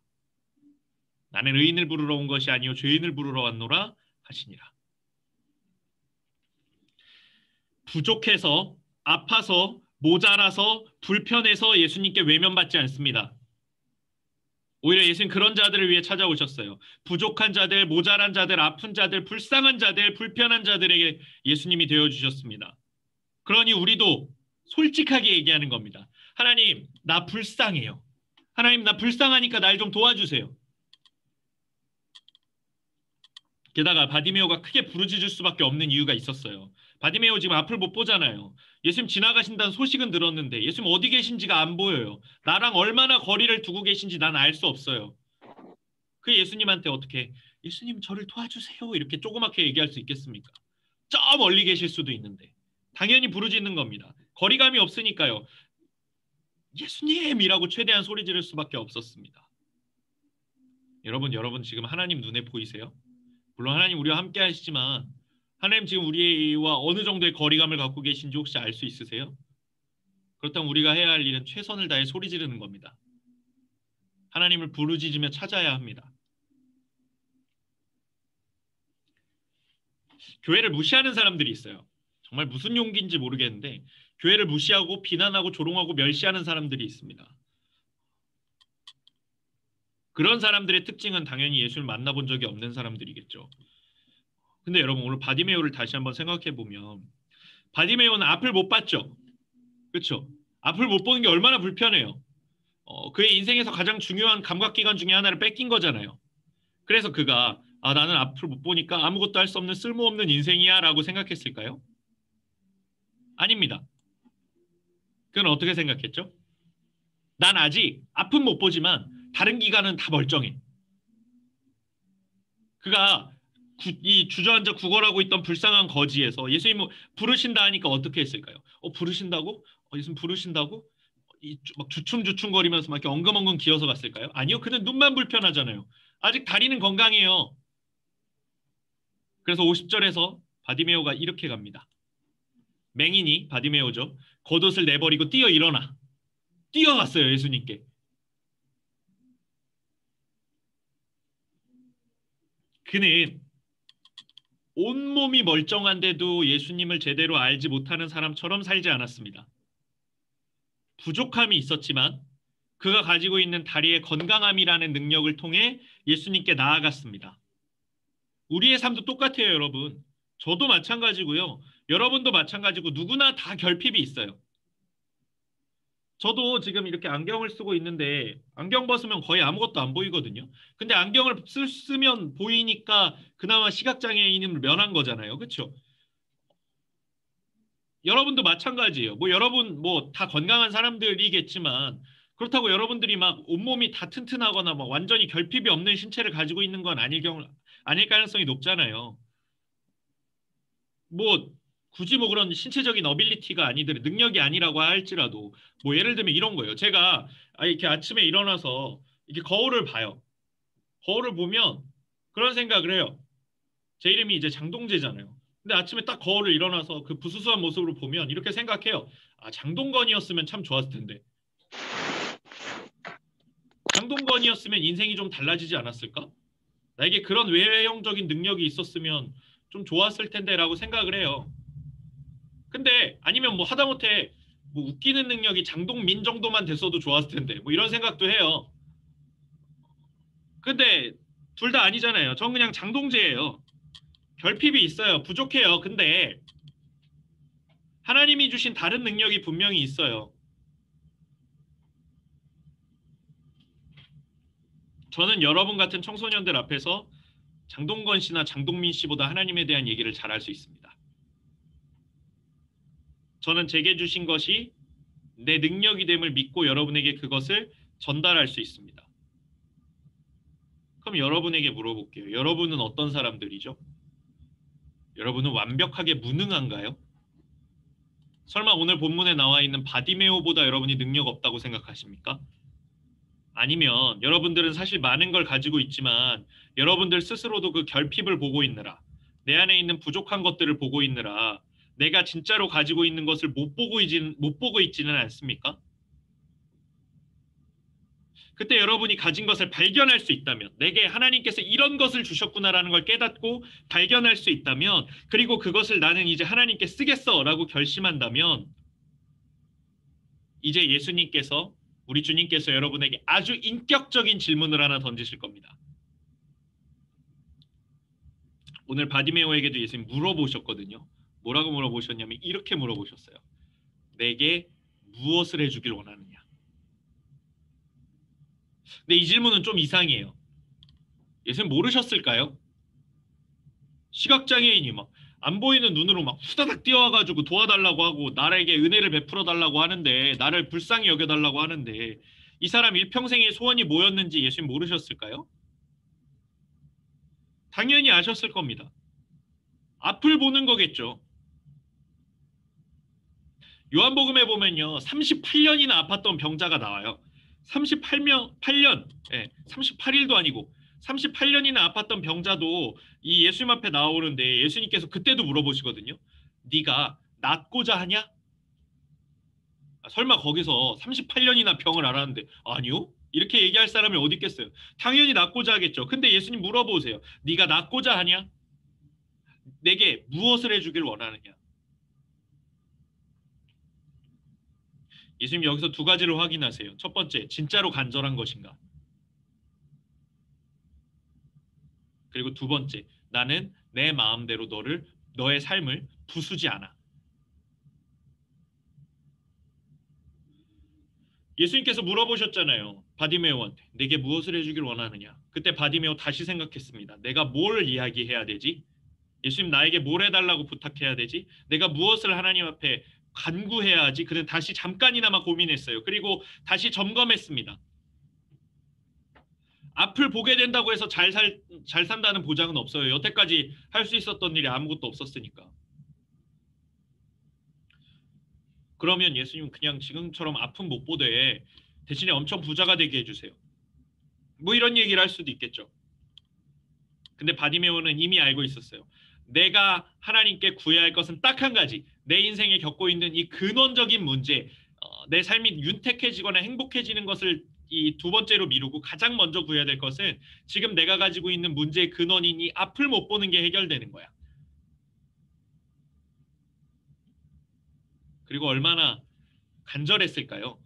나는 의인을 부르러 온 것이 아니요 죄인을 부르러 왔노라 하시니라. 부족해서 아파서 모자라서 불편해서 예수님께 외면받지 않습니다. 오히려 예수님 그런 자들을 위해 찾아오셨어요. 부족한 자들, 모자란 자들, 아픈 자들, 불쌍한 자들, 불편한 자들에게 예수님이 되어주셨습니다. 그러니 우리도 솔직하게 얘기하는 겁니다. 하나님, 나 불쌍해요. 하나님, 나 불쌍하니까 날 좀 도와주세요. 게다가 바디메오가 크게 부르짖을 수밖에 없는 이유가 있었어요. 바디메오 지금 앞을 못 보잖아요. 예수님 지나가신다는 소식은 들었는데 예수님 어디 계신지가 안 보여요. 나랑 얼마나 거리를 두고 계신지 난 알 수 없어요. 그 예수님한테 어떻게 예수님 저를 도와주세요 이렇게 조그맣게 얘기할 수 있겠습니까? 저 멀리 계실 수도 있는데 당연히 부르짖는 겁니다. 거리감이 없으니까요. 예수님이라고 최대한 소리 지를 수밖에 없었습니다. 여러분 지금 하나님 눈에 보이세요? 물론 하나님 우리와 함께 하시지만 하나님 지금 우리와 어느 정도의 거리감을 갖고 계신지 혹시 알 수 있으세요? 그렇다면 우리가 해야 할 일은 최선을 다해 소리 지르는 겁니다. 하나님을 부르짖으며 찾아야 합니다. 교회를 무시하는 사람들이 있어요. 정말 무슨 용기인지 모르겠는데 교회를 무시하고 비난하고 조롱하고 멸시하는 사람들이 있습니다. 그런 사람들의 특징은 당연히 예수를 만나본 적이 없는 사람들이겠죠. 근데 여러분 오늘 바디메오를 다시 한번 생각해 보면 바디메오는 앞을 못 봤죠. 그렇죠? 앞을 못 보는 게 얼마나 불편해요. 그의 인생에서 가장 중요한 감각기관 중에 하나를 뺏긴 거잖아요. 그래서 그가 나는 앞을 못 보니까 아무것도 할 수 없는 쓸모없는 인생이야 라고 생각했을까요? 아닙니다. 그건 어떻게 생각했죠? 난 아직 앞은 못 보지만 다른 기관은 다 멀쩡해. 그가 이 주저앉아 구걸하고 있던 불쌍한 거지에서 예수님을 부르신다 하니까 어떻게 했을까요? 부르신다고? 예수님 부르신다고? 막 주춤주춤거리면서 막 이렇게 엉금엉금 기어서 갔을까요? 아니요. 그는 눈만 불편하잖아요. 아직 다리는 건강해요. 그래서 50절에서 바디메오가 이렇게 갑니다. 맹인이 바디메오죠. 겉옷을 내버리고 뛰어 일어나. 뛰어갔어요. 예수님께. 그는 온몸이 멀쩡한데도 예수님을 제대로 알지 못하는 사람처럼 살지 않았습니다. 부족함이 있었지만 그가 가지고 있는 다리의 건강함이라는 능력을 통해 예수님께 나아갔습니다. 우리의 삶도 똑같아요, 여러분. 저도 마찬가지고요. 여러분도 마찬가지고 누구나 다 결핍이 있어요. 저도 지금 이렇게 안경을 쓰고 있는데 안경 벗으면 거의 아무것도 안 보이거든요. 근데 안경을 쓰면 보이니까 그나마 시각장애인을 면한 거잖아요. 그렇죠? 여러분도 마찬가지예요. 뭐 여러분 뭐 다 건강한 사람들이겠지만 그렇다고 여러분들이 막 온몸이 다 튼튼하거나 막 완전히 결핍이 없는 신체를 가지고 있는 건 아닐 가능성이 높잖아요. 뭐 굳이 뭐 그런 신체적인 어빌리티가 아니더라도 능력이 아니라고 할지라도 뭐 예를 들면 이런 거예요. 제가 이렇게 아침에 일어나서 이렇게 거울을 봐요. 거울을 보면 그런 생각을 해요. 제 이름이 이제 장동재잖아요. 근데 아침에 딱 거울을 일어나서 그 부수수한 모습으로 보면 이렇게 생각해요. 장동건이었으면 참 좋았을 텐데. 장동건이었으면 인생이 좀 달라지지 않았을까? 나에게 그런 외형적인 능력이 있었으면 좀 좋았을 텐데라고 생각을 해요. 근데 아니면 뭐 하다못해 뭐 웃기는 능력이 장동민 정도만 됐어도 좋았을 텐데 뭐 이런 생각도 해요. 근데 둘 다 아니잖아요. 전 그냥 장동재예요. 결핍이 있어요. 부족해요. 근데 하나님이 주신 다른 능력이 분명히 있어요. 저는 여러분 같은 청소년들 앞에서 장동건 씨나 장동민 씨보다 하나님에 대한 얘기를 잘할 수 있습니다. 저는 제게 주신 것이 내 능력이 됨을 믿고 여러분에게 그것을 전달할 수 있습니다. 그럼 여러분에게 물어볼게요. 여러분은 어떤 사람들이죠? 여러분은 완벽하게 무능한가요? 설마 오늘 본문에 나와 있는 바디메오보다 여러분이 능력 없다고 생각하십니까? 아니면 여러분들은 사실 많은 걸 가지고 있지만 여러분들 스스로도 그 결핍을 보고 있느라 내 안에 있는 부족한 것들을 보고 있느라 내가 진짜로 가지고 있는 것을 못 보고 있지는 않습니까? 그때 여러분이 가진 것을 발견할 수 있다면 내게 하나님께서 이런 것을 주셨구나라는 걸 깨닫고 발견할 수 있다면 그리고 그것을 나는 이제 하나님께 쓰겠어라고 결심한다면 이제 예수님께서 우리 주님께서 여러분에게 아주 인격적인 질문을 하나 던지실 겁니다. 오늘 바디메오에게도 예수님 물어보셨거든요. 뭐라고 물어보셨냐면 이렇게 물어보셨어요. 내게 무엇을 해주길 원하느냐. 근데 이 질문은 좀 이상해요. 예수님 모르셨을까요? 시각장애인이 막 안 보이는 눈으로 막 후다닥 뛰어와가지고 도와달라고 하고 나에게 은혜를 베풀어 달라고 하는데 나를 불쌍히 여겨달라고 하는데 이 사람 일평생의 소원이 뭐였는지 예수님 모르셨을까요? 당연히 아셨을 겁니다. 앞을 보는 거겠죠. 요한복음에 보면요. 38년이나 아팠던 병자가 나와요. 38년, 38일도 아니고 38년이나 아팠던 병자도 이 예수님 앞에 나오는데 예수님께서 그때도 물어보시거든요. 네가 낫고자 하냐? 설마 거기서 38년이나 병을 앓았는데 아니요? 이렇게 얘기할 사람이 어디 있겠어요? 당연히 낫고자 하겠죠. 근데 예수님 물어보세요. 네가 낫고자 하냐? 내게 무엇을 해주길 원하느냐? 예수님 여기서 두 가지를 확인하세요. 첫 번째, 진짜로 간절한 것인가? 그리고 두 번째, 나는 내 마음대로 너의 삶을 부수지 않아. 예수님께서 물어보셨잖아요. 바디메오한테 내게 무엇을 해주길 원하느냐. 그때 바디메오 다시 생각했습니다. 내가 뭘 이야기해야 되지? 예수님 나에게 뭘 해달라고 부탁해야 되지? 내가 무엇을 하나님 앞에 간구해야 하지? 그는 다시 잠깐이나마 고민했어요. 그리고 다시 점검했습니다. 앞을 보게 된다고 해서 잘 산다는 보장은 없어요. 여태까지 할 수 있었던 일이 아무것도 없었으니까. 그러면 예수님은 그냥 지금처럼 아픔 못 보되 대신에 엄청 부자가 되게 해주세요. 뭐 이런 얘기를 할 수도 있겠죠. 근데 바디메오는 이미 알고 있었어요. 내가 하나님께 구해야 할 것은 딱 한 가지. 내 인생에 겪고 있는 이 근원적인 문제, 내 삶이 윤택해지거나 행복해지는 것을 이 두 번째로 미루고 가장 먼저 구해야 될 것은 지금 내가 가지고 있는 문제의 근원인 이 앞을 못 보는 게 해결되는 거야. 그리고 얼마나 간절했을까요?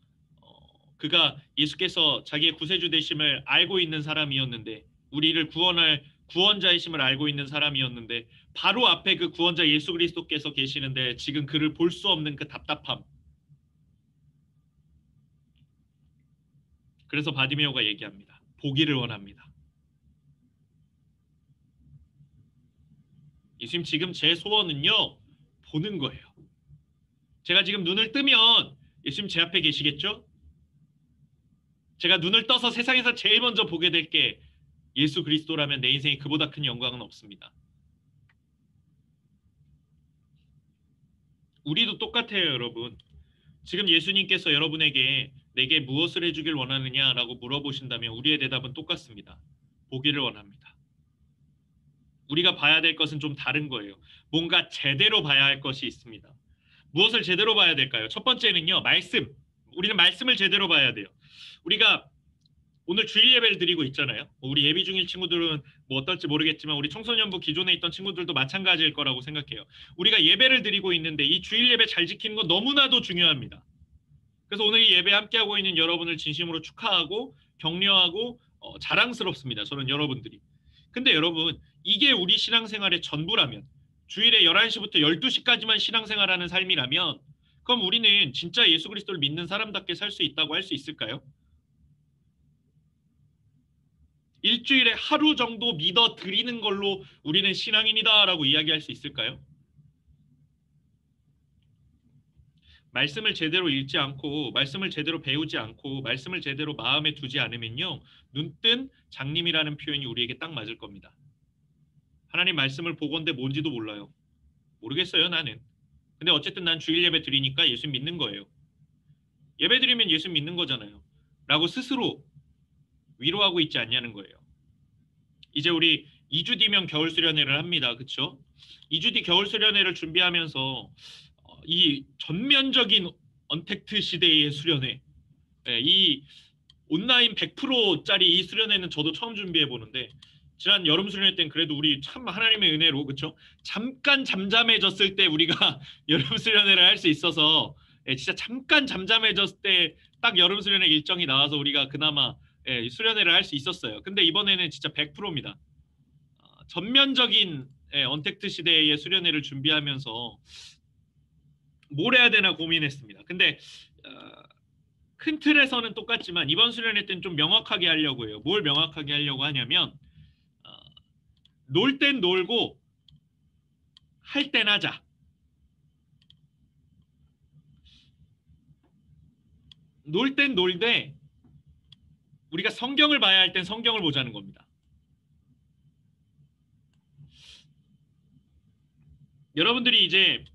그가 예수께서 자기의 구세주 되심을 알고 있는 사람이었는데 우리를 구원할 구원자이심을 알고 있는 사람이었는데 바로 앞에 그 구원자 예수 그리스도께서 계시는데 지금 그를 볼 수 없는 그 답답함. 그래서 바디메오가 얘기합니다. 보기를 원합니다. 예수님 지금 제 소원은요. 보는 거예요. 제가 지금 눈을 뜨면 예수님 제 앞에 계시겠죠? 제가 눈을 떠서 세상에서 제일 먼저 보게 될 게 예수 그리스도라면 내 인생에 그보다 큰 영광은 없습니다. 우리도 똑같아요, 여러분. 지금 예수님께서 여러분에게 내게 무엇을 해주길 원하느냐라고 물어보신다면 우리의 대답은 똑같습니다. 보기를 원합니다. 우리가 봐야 될 것은 좀 다른 거예요. 뭔가 제대로 봐야 할 것이 있습니다. 무엇을 제대로 봐야 될까요? 첫 번째는요, 말씀. 우리는 말씀을 제대로 봐야 돼요. 우리가 오늘 주일 예배를 드리고 있잖아요. 우리 예비 중일 친구들은 뭐 어떨지 모르겠지만 우리 청소년부 기존에 있던 친구들도 마찬가지일 거라고 생각해요. 우리가 예배를 드리고 있는데 이 주일 예배 잘 지키는 건 너무나도 중요합니다. 그래서 오늘 이 예배 함께하고 있는 여러분을 진심으로 축하하고 격려하고 자랑스럽습니다. 저는 여러분들이. 근데 여러분 이게 우리 신앙생활의 전부라면 주일에 11시부터 12시까지만 신앙생활하는 삶이라면 그럼 우리는 진짜 예수 그리스도를 믿는 사람답게 살 수 있다고 할 수 있을까요? 일주일에 하루 정도 믿어 드리는 걸로 우리는 신앙인이다라고 이야기할 수 있을까요? 말씀을 제대로 읽지 않고 말씀을 제대로 배우지 않고 말씀을 제대로 마음에 두지 않으면요. 눈뜬 장님이라는 표현이 우리에게 딱 맞을 겁니다. 하나님 말씀을 보건대 뭔지도 몰라요. 모르겠어요 나는. 근데 어쨌든 난 주일 예배 드리니까 예수 믿는 거예요. 예배 드리면 예수 믿는 거잖아요. 라고 스스로 위로하고 있지 않냐는 거예요. 이제 우리 2주 뒤면 겨울 수련회를 합니다. 그렇죠? 2주 뒤 겨울 수련회를 준비하면서 이 전면적인 언택트 시대의 수련회, 이 온라인 100%짜리 이 수련회는 저도 처음 준비해 보는데 지난 여름 수련회 때는 그래도 우리 참 하나님의 은혜로 그렇죠? 잠깐 잠잠해졌을 때 우리가 여름 수련회를 할 수 있어서 진짜 잠깐 잠잠해졌을 때 딱 여름 수련회 일정이 나와서 우리가 그나마 수련회를 할 수 있었어요. 근데 이번에는 진짜 100%입니다. 전면적인 언택트 시대의 수련회를 준비하면서 뭘 해야 되나 고민했습니다. 근데 큰 틀에서는 똑같지만 이번 수련회 때는 좀 명확하게 하려고 해요. 뭘 명확하게 하려고 하냐면 놀 땐 놀고 할 땐 하자. 놀 땐 놀되 우리가 성경을 봐야 할 땐 성경을 보자는 겁니다. 여러분들이 이제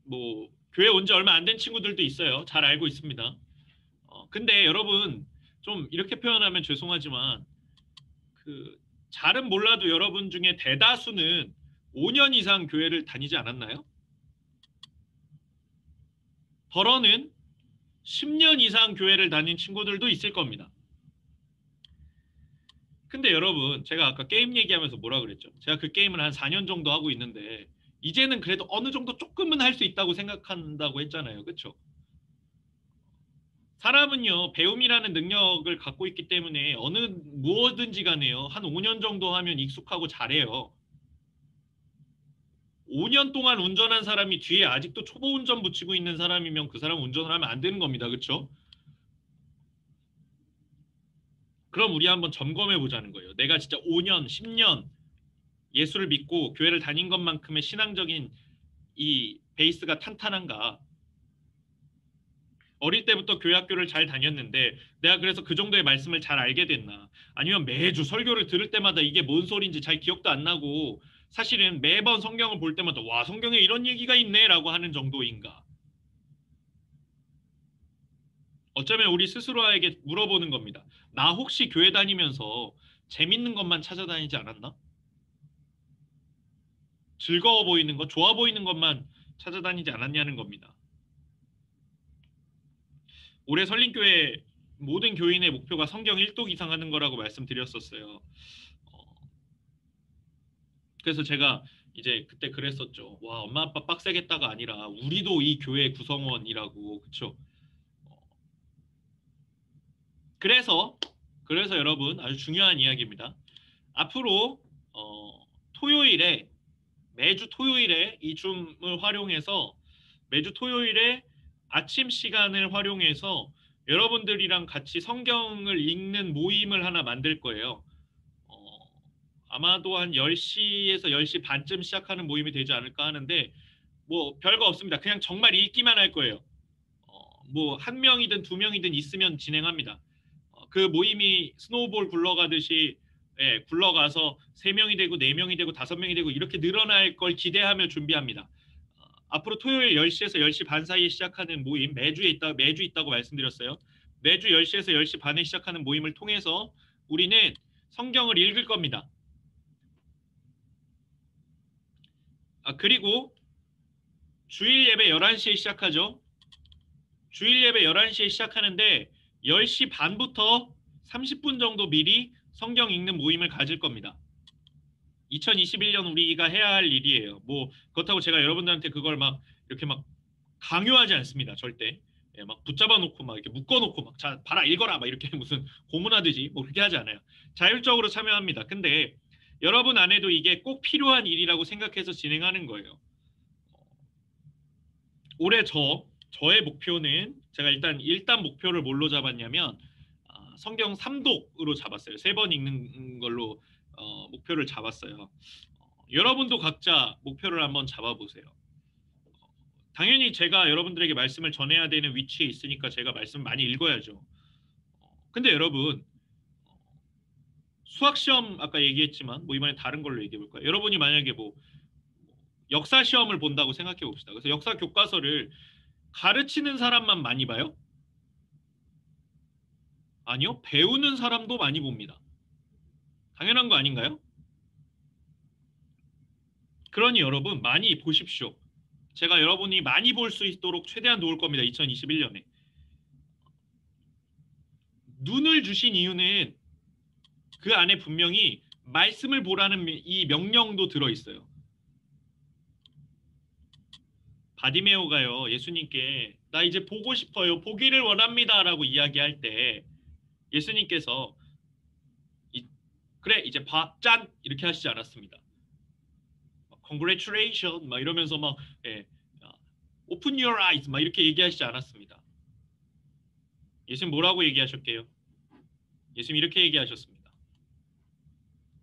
뭐 교회 온 지 얼마 안 된 친구들도 있어요. 잘 알고 있습니다. 근데 여러분 좀 이렇게 표현하면 죄송하지만 그 잘은 몰라도 여러분 중에 대다수는 5년 이상 교회를 다니지 않았나요? 더러는 10년 이상 교회를 다닌 친구들도 있을 겁니다. 근데 여러분 제가 아까 게임 얘기하면서 뭐라 그랬죠? 제가 그 게임을 한 4년 정도 하고 있는데 이제는 그래도 어느 정도 조금은 할 수 있다고 생각한다고 했잖아요. 그렇죠? 사람은요 배움이라는 능력을 갖고 있기 때문에 어느 무엇든지 간에요 한 5년 정도 하면 익숙하고 잘해요. 5년 동안 운전한 사람이 뒤에 아직도 초보 운전 붙이고 있는 사람이면 그 사람 운전을 하면 안 되는 겁니다. 그렇죠? 그럼 우리 한번 점검해 보자는 거예요. 내가 진짜 5년, 10년 예수를 믿고 교회를 다닌 것만큼의 신앙적인 이 베이스가 탄탄한가? 어릴 때부터 교회 학교를 잘 다녔는데 내가 그래서 그 정도의 말씀을 잘 알게 됐나? 아니면 매주 설교를 들을 때마다 이게 뭔 소리인지 잘 기억도 안 나고 사실은 매번 성경을 볼 때마다 와, 성경에 이런 얘기가 있네라고 하는 정도인가? 어쩌면 우리 스스로에게 물어보는 겁니다. 나 혹시 교회 다니면서 재밌는 것만 찾아다니지 않았나? 즐거워 보이는 것, 좋아 보이는 것만 찾아다니지 않았냐는 겁니다. 올해 설린교회 모든 교인의 목표가 성경 1독 이상 하는 거라고 말씀드렸었어요. 그래서 제가 이제 그때 그랬었죠. 와, 엄마 아빠 빡세겠다가 아니라 우리도 이 교회 구성원이라고. 그쵸? 그래서 여러분 아주 중요한 이야기입니다. 앞으로 토요일에 매주 토요일에 이 줌을 활용해서 매주 토요일에 아침 시간을 활용해서 여러분들이랑 같이 성경을 읽는 모임을 하나 만들 거예요. 어, 아마도 한 10시에서 10시 반쯤 시작하는 모임이 되지 않을까 하는데 뭐 별거 없습니다. 그냥 정말 읽기만 할 거예요. 뭐 한 명이든 두 명이든 있으면 진행합니다. 그 모임이 스노우볼 굴러가듯이 예, 굴러가서 세 명이 되고 네 명이 되고 다섯 명이 되고 이렇게 늘어날 걸 기대하며 준비합니다. 앞으로 토요일 10시에서 10시 반 사이에 시작하는 모임 매주 있다고 말씀드렸어요. 매주 10시에서 10시 반에 시작하는 모임을 통해서 우리는 성경을 읽을 겁니다. 그리고 주일 예배 11시에 시작하죠. 주일 예배 11시에 시작하는데 10시 반부터 30분 정도 미리 성경 읽는 모임을 가질 겁니다. 2021년 우리가 해야 할 일이에요. 뭐 그렇다고 제가 여러분들한테 그걸 막 이렇게 막 강요하지 않습니다. 절대. 예, 막 붙잡아 놓고 막 이렇게 묶어 놓고 막 자, 봐라 읽어라 막 이렇게 무슨 고문하듯이 뭐 그렇게 하지 않아요. 자율적으로 참여합니다. 근데 여러분 안에도 이게 꼭 필요한 일이라고 생각해서 진행하는 거예요. 올해 저의 목표는 제가 일단 목표를 뭘로 잡았냐면 성경 3독으로 잡았어요. 3번 읽는 걸로 목표를 잡았어요. 여러분도 각자 목표를 한번 잡아보세요. 당연히 제가 여러분들에게 말씀을 전해야 되는 위치에 있으니까 제가 말씀 많이 읽어야죠. 근데 여러분 수학 시험 아까 얘기했지만 뭐 이번에 다른 걸로 얘기해 볼까요? 여러분이 만약에 뭐 역사 시험을 본다고 생각해 봅시다. 그래서 역사 교과서를 가르치는 사람만 많이 봐요? 아니요. 배우는 사람도 많이 봅니다. 당연한 거 아닌가요? 그러니 여러분 많이 보십시오. 제가 여러분이 많이 볼 수 있도록 최대한 도울 겁니다. 2021년에. 눈을 주신 이유는 그 안에 분명히 말씀을 보라는 이 명령도 들어있어요. 바디메오가요. 예수님께 나 이제 보고 싶어요. 보기를 원합니다. 라고 이야기할 때 예수님께서 그래 이제 봐. 짠! 이렇게 하시지 않았습니다. Congratulations 막 이러면서 막 예, Open your eyes 막 이렇게 얘기하시지 않았습니다. 예수님 뭐라고 얘기하셨게요? 예수님 이렇게 얘기하셨습니다.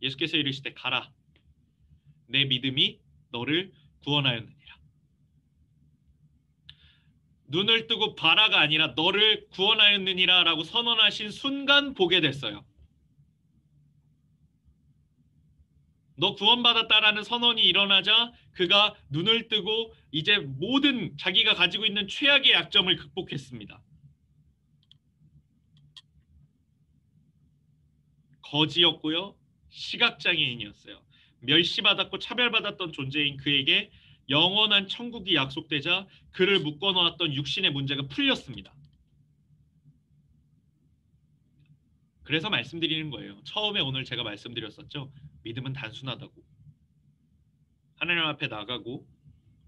예수께서 이르시되 가라. 내 믿음이 너를 구원하였느니라. 눈을 뜨고 봐라가 아니라 너를 구원하였느니라 라고 선언하신 순간 보게 됐어요. 너 구원받았다라는 선언이 일어나자 그가 눈을 뜨고 이제 모든 자기가 가지고 있는 최악의 약점을 극복했습니다. 거지였고요. 시각장애인이었어요. 멸시받았고 차별받았던 존재인 그에게 영원한 천국이 약속되자 그를 묶어놓았던 육신의 문제가 풀렸습니다. 그래서 말씀드리는 거예요. 처음에 오늘 제가 말씀드렸었죠. 믿음은 단순하다고. 하나님 앞에 나가고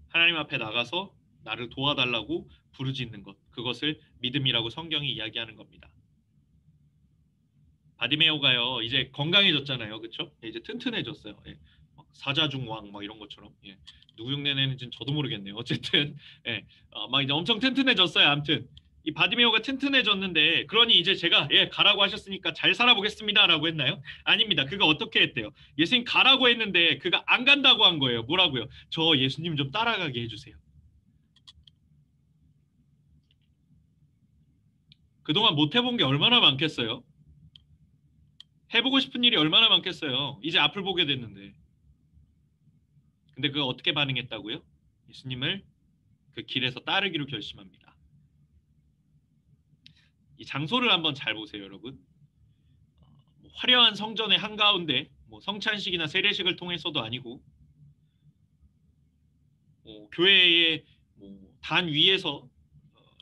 하나님 앞에 나가서 나를 도와달라고 부르짖는 것. 그것을 믿음이라고 성경이 이야기하는 겁니다. 바디메오가요. 이제 건강해졌잖아요. 그렇죠? 이제 튼튼해졌어요. 예. 사자중왕 막 이런 것처럼. 예. 누구 흉내 내는지는 저도 모르겠네요. 어쨌든 예. 막 이제 엄청 튼튼해졌어요. 아무튼 이 바디메오가 튼튼해졌는데, 그러니 이제 제가 예 가라고 하셨으니까 잘 살아보겠습니다라고 했나요? 아닙니다. 그가 어떻게 했대요? 예수님 가라고 했는데 그가 안 간다고 한 거예요. 뭐라고요? 저 예수님 좀 따라가게 해주세요. 그동안 못 해본 게 얼마나 많겠어요? 해보고 싶은 일이 얼마나 많겠어요? 이제 앞을 보게 됐는데. 근데 그가 어떻게 반응했다고요? 예수님을 그 길에서 따르기로 결심합니다. 이 장소를 한번 잘 보세요, 여러분. 화려한 성전의 한가운데, 뭐 성찬식이나 세례식을 통해서도 아니고, 교회의 단 위에서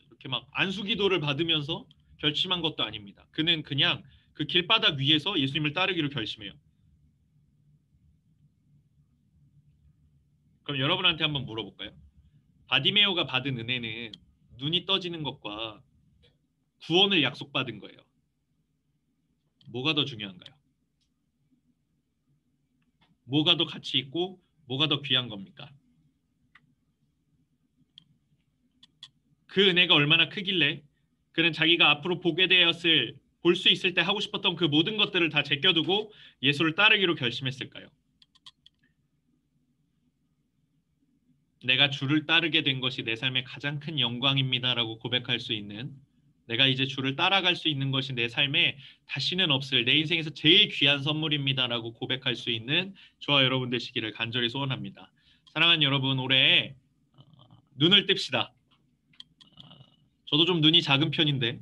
이렇게 막 안수기도를 받으면서 결심한 것도 아닙니다. 그는 그냥 그 길바닥 위에서 예수님을 따르기로 결심해요. 그럼 여러분한테 한번 물어볼까요? 바디메오가 받은 은혜는 눈이 떠지는 것과 구원을 약속받은 거예요. 뭐가 더 중요한가요? 뭐가 더 가치 있고 뭐가 더 귀한 겁니까? 그 은혜가 얼마나 크길래 그는 자기가 앞으로 보게 되었을, 볼 수 있을 때 하고 싶었던 그 모든 것들을 다 제껴두고 예수를 따르기로 결심했을까요? 내가 주를 따르게 된 것이 내 삶의 가장 큰 영광입니다라고 고백할 수 있는, 내가 이제 주를 따라갈 수 있는 것이 내 삶에 다시는 없을 내 인생에서 제일 귀한 선물입니다라고 고백할 수 있는 저와 여러분 되시기를 간절히 소원합니다. 사랑하는 여러분, 올해 눈을 뜹시다. 저도 좀 눈이 작은 편인데,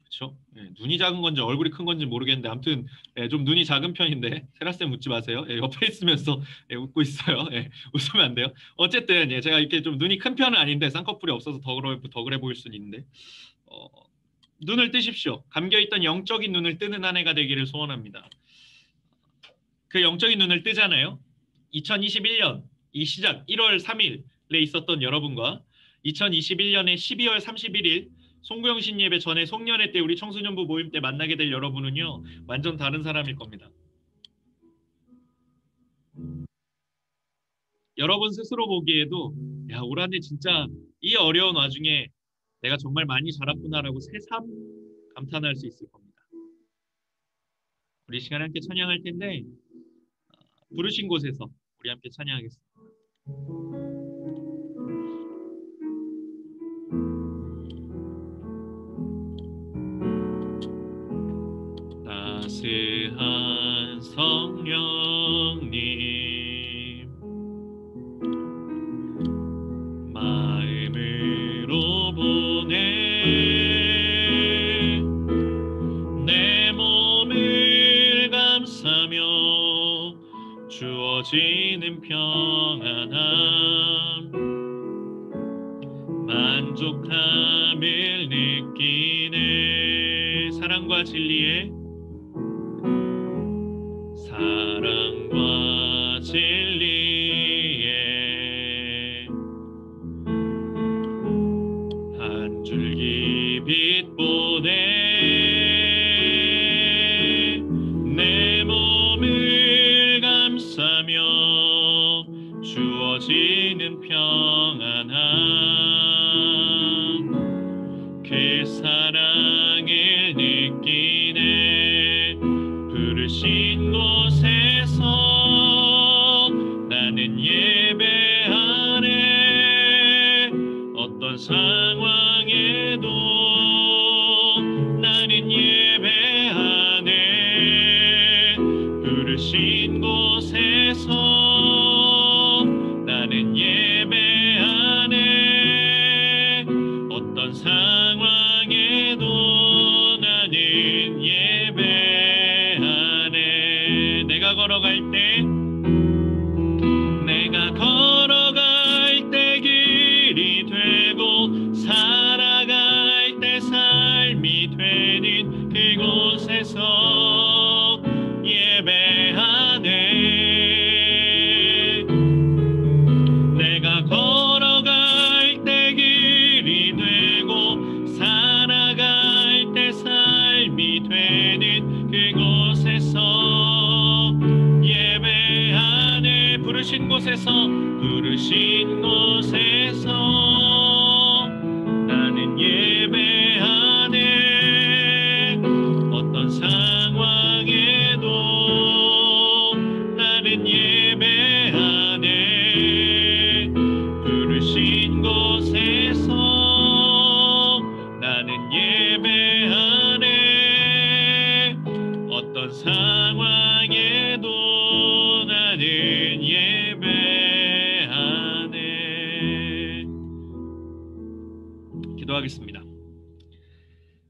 그렇죠? 예, 눈이 작은 건지 얼굴이 큰 건지 모르겠는데, 아무튼 예, 좀 눈이 작은 편인데 세라쌤 웃지 마세요. 예, 옆에 있으면서 예, 웃고 있어요. 예, 웃으면 안 돼요. 어쨌든 예, 제가 이렇게 좀 눈이 큰 편은 아닌데 쌍꺼풀이 없어서 더 그래 보일 수는 있는데, 눈을 뜨십시오. 감겨있던 영적인 눈을 뜨는 한 해가 되기를 소원합니다. 그 영적인 눈을 뜨잖아요. 2021년 이 시작 1월 3일에 있었던 여러분과 2021년의 12월 31일 송구영신 예배 전에 송년회 때 우리 청소년부 모임 때 만나게 될 여러분은요, 완전 다른 사람일 겁니다. 여러분 스스로 보기에도 야, 올 한 해 진짜 이 어려운 와중에 내가 정말 많이 자랐구나라고 새삼 감탄할 수 있을 겁니다. 우리 시간에 함께 찬양할 텐데, 부르신 곳에서 우리 함께 찬양하겠습니다. 따스한 성령님, 마음으로 보내 내 몸을 감싸며 주어지는 평안함, 만족함을 느끼네. 사랑과 진리에 한 줄기 빛 보내 내 몸을 감싸며 주어지는 평안함, 그 사랑을 느끼네. 부르신 곳에서 나는 예배하네. 어떤 상황에도 나는 예배하네. 부르신 곳에서 나는 예배하네. 어떤 상황에도 나는 예배하네. 내가 걸어갈 때 길이 되고 살아갈 때 삶이 되는 그곳에서 예배하네. 내가 걸어갈 때 길이 되고 살아갈 때 삶이 되는 그곳에서 예배하네. 부르신 곳에서 나는 예배하네. 어떤 상황에도 나는 예배하네. 부르신 곳에서 나는 예배하네. 어떤 상황에도 나는 예배하네. 기도하겠습니다.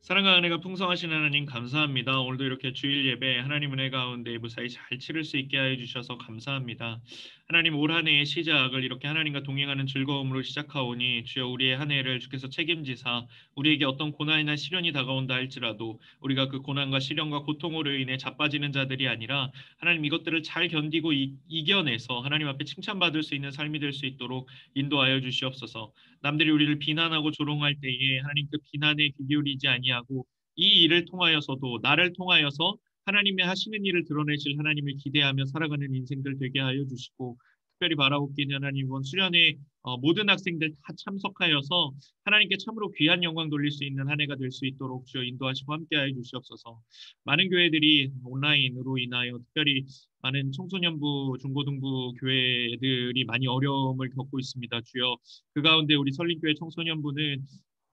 사랑과 은혜가 풍성하신 하나님 감사합니다. 오늘도 이렇게 주일 예배 하나님 은혜 가운데 무사히 잘 치를 수 있게 하여 주셔서 감사합니다. 하나님 올 한 해의 시작을 이렇게 하나님과 동행하는 즐거움으로 시작하오니 주여 우리의 한 해를 주께서 책임지사 우리에게 어떤 고난이나 시련이 다가온다 할지라도 우리가 그 고난과 시련과 고통으로 인해 자빠지는 자들이 아니라 하나님 이것들을 잘 견디고 이겨내서 하나님 앞에 칭찬받을 수 있는 삶이 될 수 있도록 인도하여 주시옵소서. 남들이 우리를 비난하고 조롱할 때에 하나님 그 비난에 귀 기울이지 아니하고 이 일을 통하여서도 나를 통하여서 하나님의 하시는 일을 드러내실 하나님을 기대하며 살아가는 인생들 되게 하여 주시고 특별히 바라옵기는 하나님 이번 수련회 모든 학생들 다 참석하여서 하나님께 참으로 귀한 영광 돌릴 수 있는 한 해가 될 수 있도록 주여 인도하시고 함께하여 주시옵소서. 많은 교회들이 온라인으로 인하여 특별히 많은 청소년부, 중고등부 교회들이 많이 어려움을 겪고 있습니다. 주여 그 가운데 우리 설린교회 청소년부는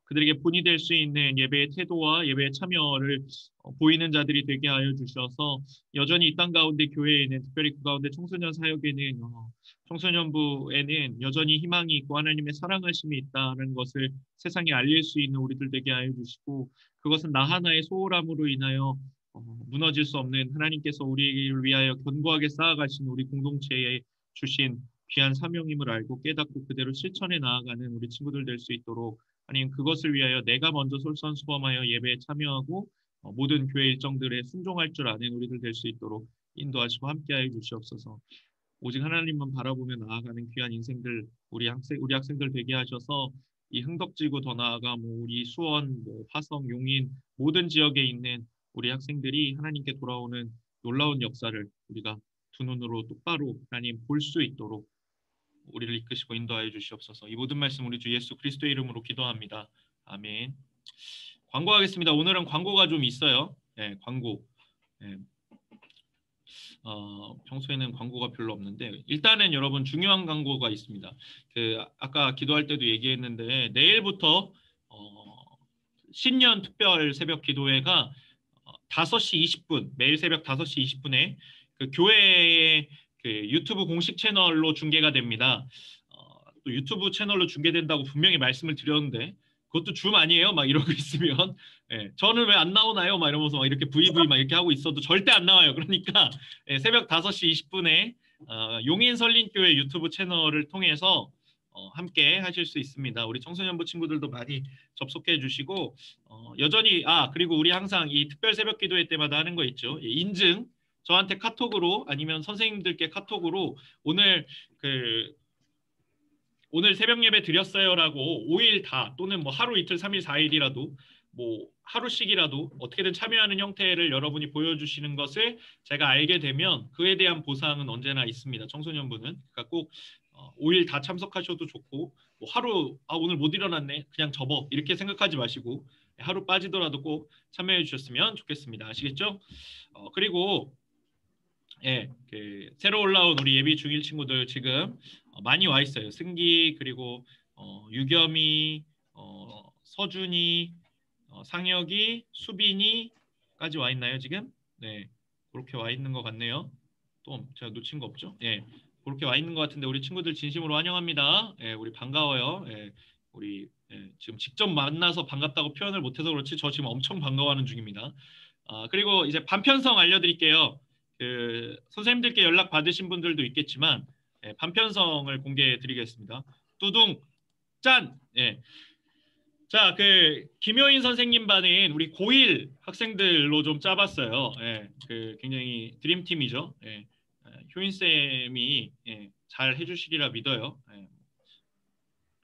그들에게 본이 될 수 있는 예배의 태도와 예배의 참여를 보이는 자들이 되게 하여 주셔서 여전히 이 땅 가운데 교회에는 특별히 그 가운데 청소년 사역에는 청소년부에는 여전히 희망이 있고 하나님의 사랑하심이 있다는 것을 세상에 알릴 수 있는 우리들 되게 하여 주시고 그것은 나 하나의 소홀함으로 인하여 무너질 수 없는 하나님께서 우리를 위하여 견고하게 쌓아가신 우리 공동체에 주신 귀한 사명임을 알고 깨닫고 그대로 실천해 나아가는 우리 친구들 될 수 있도록 하나님 그것을 위하여 내가 먼저 솔선수범하여 예배에 참여하고 모든 교회 일정들에 순종할 줄 아는 우리들 될 수 있도록 인도하시고 함께하여 주시옵소서. 오직 하나님만 바라보며 나아가는 귀한 인생들 우리 학생들 되게 하셔서 이 흥덕지구 더 나아가 우리 수원, 화성, 용인 모든 지역에 있는 우리 학생들이 하나님께 돌아오는 놀라운 역사를 우리가 두 눈으로 똑바로 하나님 볼 수 있도록 우리를 이끄시고 인도하여 주시옵소서. 이 모든 말씀 우리 주 예수 그리스도의 이름으로 기도합니다. 아멘. 광고하겠습니다. 오늘은 광고가 좀 있어요. 네, 광고. 네. 평소에는 광고가 별로 없는데 일단은 여러분 중요한 광고가 있습니다. 아까 기도할 때도 얘기했는데 내일부터 신년 특별 새벽 기도회가 5시 20분 매일 새벽 5시 20분에 그 교회의 그 유튜브 공식 채널로 중계가 됩니다. 또 유튜브 채널로 중계된다고 분명히 말씀을 드렸는데 그것도 줌 아니에요? 막 이러고 있으면 예, 저는 왜 안 나오나요? 막 이러면서 막 이렇게 VV 막 이렇게 하고 있어도 절대 안 나와요. 그러니까 예, 새벽 5시 20분에 용인 설린교회 유튜브 채널을 통해서 함께 하실 수 있습니다. 우리 청소년부 친구들도 많이 접속해 주시고 여전히 그리고 우리 항상 이 특별 새벽 기도회 때마다 하는 거 있죠. 예, 인증 저한테 카톡으로 아니면 선생님들께 카톡으로 오늘 새벽 예배 드렸어요라고 5일 다 또는 뭐 하루 이틀 3일 4일이라도 뭐 하루씩이라도 어떻게든 참여하는 형태를 여러분이 보여주시는 것을 제가 알게 되면 그에 대한 보상은 언제나 있습니다. 청소년부는 그러니까 꼭 5일 다 참석하셔도 좋고 뭐 하루 오늘 못 일어났네 그냥 접어 이렇게 생각하지 마시고 하루 빠지더라도 꼭 참여해 주셨으면 좋겠습니다. 아시겠죠? 그리고 예, 새로 올라온 우리 예비 중일 친구들 지금 많이 와 있어요. 승기 그리고 유겸이, 서준이, 상혁이, 수빈이까지 와 있나요 지금? 네, 그렇게 와 있는 것 같네요. 또 제가 놓친 거 없죠? 예, 그렇게 와 있는 것 같은데 우리 친구들 진심으로 환영합니다. 예, 우리 반가워요. 예, 우리 지금 직접 만나서 반갑다고 표현을 못해서 그렇지 저 지금 엄청 반가워하는 중입니다. 그리고 이제 반편성 알려드릴게요. 선생님들께 연락 받으신 분들도 있겠지만 반편성을 공개해 드리겠습니다. 뚜둥 짠! 예. 자, 김효인 선생님 반은 우리 고1 학생들로 좀 짜봤어요. 예. 굉장히 드림팀이죠. 예. 효인 쌤이 잘 해주시리라 믿어요. 예.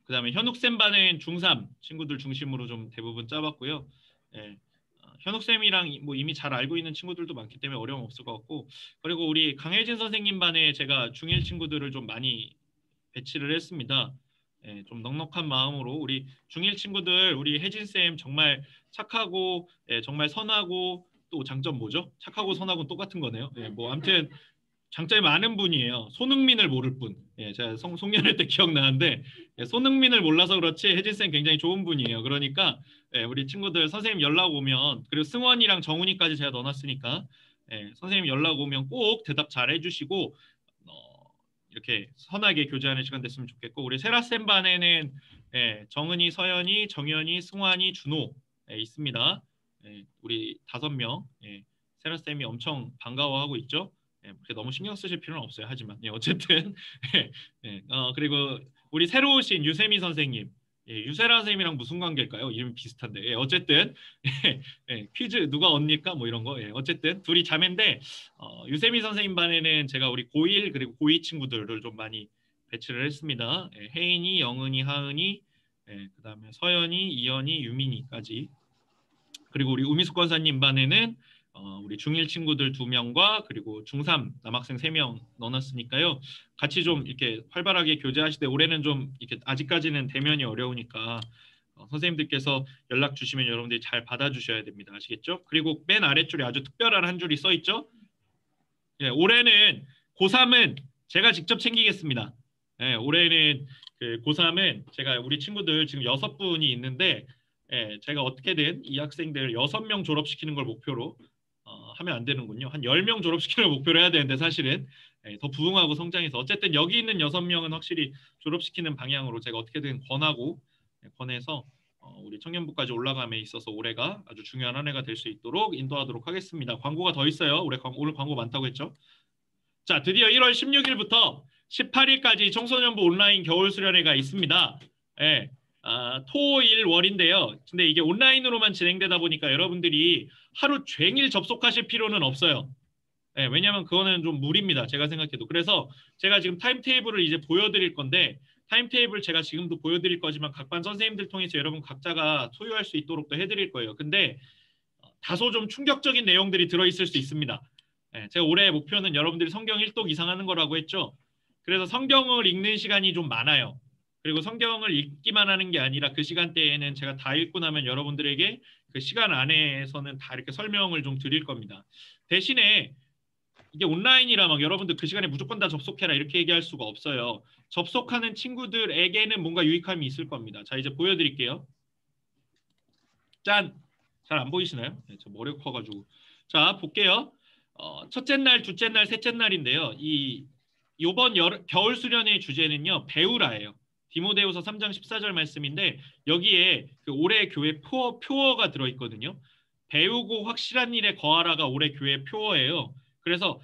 그다음에 현욱 쌤 반은 중3 친구들 중심으로 좀 대부분 짜봤고요. 예. 현욱 쌤이랑 뭐 이미 잘 알고 있는 친구들도 많기 때문에 어려움 없을 것 같고 그리고 우리 강혜진 선생님 반에 제가 중1 친구들을 좀 많이 배치를 했습니다. 예, 좀 넉넉한 마음으로 우리 중1 친구들, 우리 혜진 쌤 정말 착하고, 예, 정말 선하고, 또 장점 뭐죠? 착하고 선하고 똑같은 거네요. 예, 뭐 아무튼 장점이 많은 분이에요. 손흥민을 모를 뿐. 예, 제가 송년회 때 기억나는데 예, 손흥민을 몰라서 그렇지 혜진 쌤 굉장히 좋은 분이에요. 그러니까 예, 우리 친구들 선생님 연락 오면, 그리고 승원이랑 정훈이까지 제가 넣어놨으니까 예, 선생님 연락 오면 꼭 대답 잘 해주시고 이렇게 선하게 교제하는 시간 됐으면 좋겠고, 우리 세라쌤 반에는 예, 정은이, 서연이, 정연이, 승환이, 준호 예, 있습니다. 예, 우리 5명 예, 세라쌤이 엄청 반가워하고 있죠. 예, 그렇게 너무 신경 쓰실 필요는 없어요. 하지만 예, 어쨌든 예, 예, 그리고 우리 새로 오신 유세미 선생님, 예, 유세라 선생님이랑 무슨 관계일까요? 이름이 비슷한데 예, 어쨌든 예, 예, 퀴즈 누가 언니까 뭐 이런 거 예, 어쨌든 둘이 자매인데 유세미 선생님 반에는 제가 우리 고1 그리고 고2 친구들을 좀 많이 배치를 했습니다. 예, 혜인이, 영은이, 하은이, 예, 그다음에 서연이, 이연이, 유민이까지. 그리고 우리 우미숙 권사님 반에는 우리 중1 친구들 2명과 그리고 중3 남학생 3명 넣어놨으니까요. 같이 좀 이렇게 활발하게 교제하시되, 올해는 좀 이렇게 아직까지는 대면이 어려우니까 선생님들께서 연락 주시면 여러분들이 잘 받아주셔야 됩니다. 아시겠죠? 그리고 맨 아래줄에 아주 특별한 한 줄이 써 있죠? 예, 올해는 고3은 제가 직접 챙기겠습니다. 예, 올해는 그 고3은 제가 우리 친구들 지금 6분이 있는데 예, 제가 어떻게든 이 학생들 6명 졸업시키는 걸 목표로 하면 안 되는군요. 한 10명 졸업시키는 걸 목표로 해야 되는데 사실은 예, 더 부흥하고 성장해서 어쨌든 여기 있는 6명은 확실히 졸업시키는 방향으로 제가 어떻게든 권하고 권해서 우리 청년부까지 올라감에 있어서 올해가 아주 중요한 한 해가 될 수 있도록 인도하도록 하겠습니다. 광고가 더 있어요. 오늘 광고 많다고 했죠. 자, 드디어 1월 16일부터 18일까지 청소년부 온라인 겨울 수련회가 있습니다. 예, 토, 일, 월인데요. 근데 이게 온라인으로만 진행되다 보니까 여러분들이 하루 종일 접속하실 필요는 없어요. 예, 왜냐하면 그거는 좀 무리입니다. 제가 생각해도. 그래서 제가 지금 타임테이블을 이제 보여드릴 건데, 타임테이블 제가 지금도 보여드릴 거지만 각 반 선생님들 통해서 여러분 각자가 소유할 수 있도록 또 해드릴 거예요. 근데 다소 좀 충격적인 내용들이 들어있을 수 있습니다. 예, 제가 올해 목표는 여러분들이 성경 1독 이상 하는 거라고 했죠. 그래서 성경을 읽는 시간이 좀 많아요. 그리고 성경을 읽기만 하는 게 아니라 그 시간대에는 제가 다 읽고 나면 여러분들에게 그 시간 안에서는 다 이렇게 설명을 좀 드릴 겁니다. 대신에 이게 온라인이라 막 여러분들 그 시간에 무조건 다 접속해라 이렇게 얘기할 수가 없어요. 접속하는 친구들에게는 뭔가 유익함이 있을 겁니다. 자, 이제 보여드릴게요. 짠! 잘 안 보이시나요? 네, 저 머리가 커가지고. 자, 볼게요. 첫째 날, 둘째 날, 셋째 날인데요. 이번 겨울 수련의 주제는요, 배우라예요. 디모데후서 3장 14절 말씀인데 여기에 그 올해 교회 표어가 들어있거든요. 배우고 확실한 일에 거하라가 올해 교회 표어예요. 그래서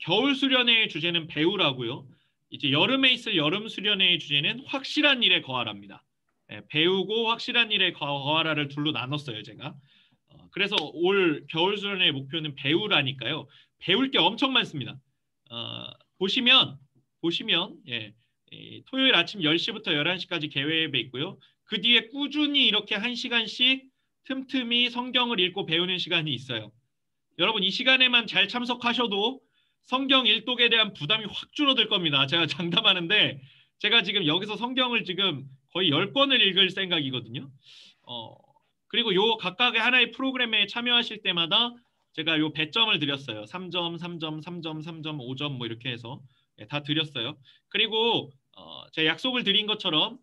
겨울 수련회의 주제는 배우라고요. 이제 여름에 있을 여름 수련회의 주제는 확실한 일에 거하랍니다. 예, 배우고 확실한 일에 거하라를 둘로 나눴어요, 제가. 그래서 올 겨울 수련회의 목표는 배우라니까요. 배울 게 엄청 많습니다. 보시면 예, 토요일 아침 10시부터 11시까지 개회 예배 있고요. 그 뒤에 꾸준히 이렇게 1시간씩 틈틈이 성경을 읽고 배우는 시간이 있어요. 여러분 이 시간에만 잘 참석하셔도 성경 일독에 대한 부담이 확 줄어들 겁니다. 제가 장담하는데 제가 지금 여기서 성경을 지금 거의 10권을 읽을 생각이거든요. 그리고 요 각각의 하나의 프로그램에 참여하실 때마다 제가 요 배점을 드렸어요. 3점, 3점, 3점, 3점, 5점 뭐 이렇게 해서 다 드렸어요. 그리고 제가 약속을 드린 것처럼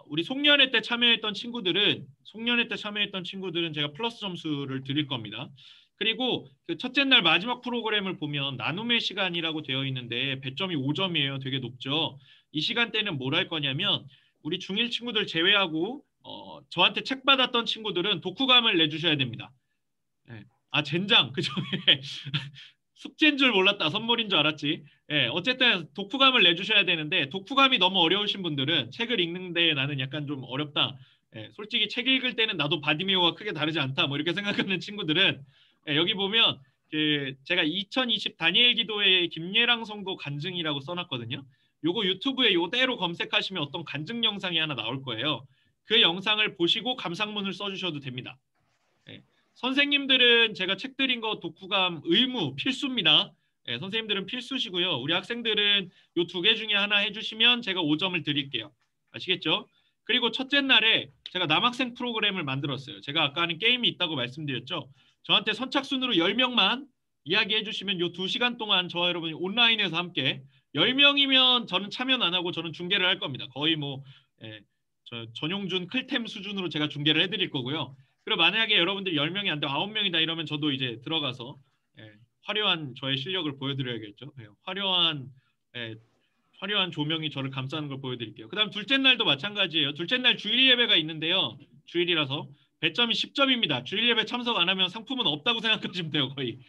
우리 송년회 때 참여했던 친구들은 제가 플러스 점수를 드릴 겁니다. 그리고 그 첫째 날 마지막 프로그램을 보면 나눔의 시간이라고 되어 있는데 배점이 5점이에요. 되게 높죠. 이 시간대는 뭘 할 거냐면 우리 중1 친구들 제외하고 저한테 책 받았던 친구들은 독후감을 내주셔야 됩니다. 네. 젠장 그죠? 숙제인 줄 몰랐다. 선물인 줄 알았지. 예, 어쨌든 독후감을 내주셔야 되는데 독후감이 너무 어려우신 분들은 책을 읽는데 나는 약간 좀 어렵다. 예, 솔직히 책 읽을 때는 나도 바디메오와 크게 다르지 않다. 뭐 이렇게 생각하는 친구들은 예, 여기 보면 그 제가 2020 다니엘 기도회 김예랑 성도 간증이라고 써놨거든요. 요거 유튜브에 요대로 검색하시면 어떤 간증 영상이 하나 나올 거예요. 그 영상을 보시고 감상문을 써주셔도 됩니다. 예. 선생님들은 제가 책 드린 거 독후감 의무 필수입니다. 예, 선생님들은 필수시고요. 우리 학생들은 요 두 개 중에 하나 해주시면 제가 5점을 드릴게요. 아시겠죠? 그리고 첫째 날에 제가 남학생 프로그램을 만들었어요. 제가 아까 하는 게임이 있다고 말씀드렸죠. 저한테 선착순으로 10명만 이야기해 주시면 요 2시간 동안 저와 여러분이 온라인에서 함께 10명이면 저는 참여는 안 하고 저는 중계를 할 겁니다. 거의 뭐 예, 전용준 클템 수준으로 제가 중계를 해드릴 거고요. 그리고 만약에 여러분들이 10명이 안 되고 9명이다 이러면 저도 이제 들어가서 예, 화려한 저의 실력을 보여드려야겠죠. 예, 예, 화려한 조명이 저를 감싸는 걸 보여드릴게요. 그다음 둘째 날도 마찬가지예요. 둘째 날 주일 예배가 있는데요. 주일이라서 배점이 10점입니다. 주일 예배 참석 안 하면 상품은 없다고 생각하시면 돼요. 거의.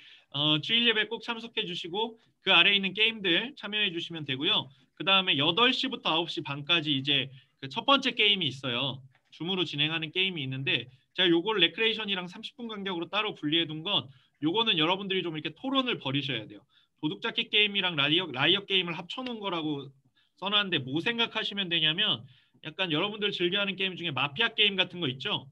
주일 예배 꼭 참석해 주시고 그 아래에 있는 게임들 참여해 주시면 되고요. 그 다음에 8시부터 9시 반까지 이제 그 첫 번째 게임이 있어요. 줌으로 진행하는 게임이 있는데 제가 요걸 레크레이션이랑 30분 간격으로 따로 분리해 둔 건 요거는 여러분들이 좀 이렇게 토론을 벌이셔야 돼요. 도둑잡기 게임이랑 라이어 게임을 합쳐놓은 거라고 써놨는데 뭐 생각하시면 되냐면 약간 여러분들 즐겨하는 게임 중에 마피아 게임 같은 거 있죠?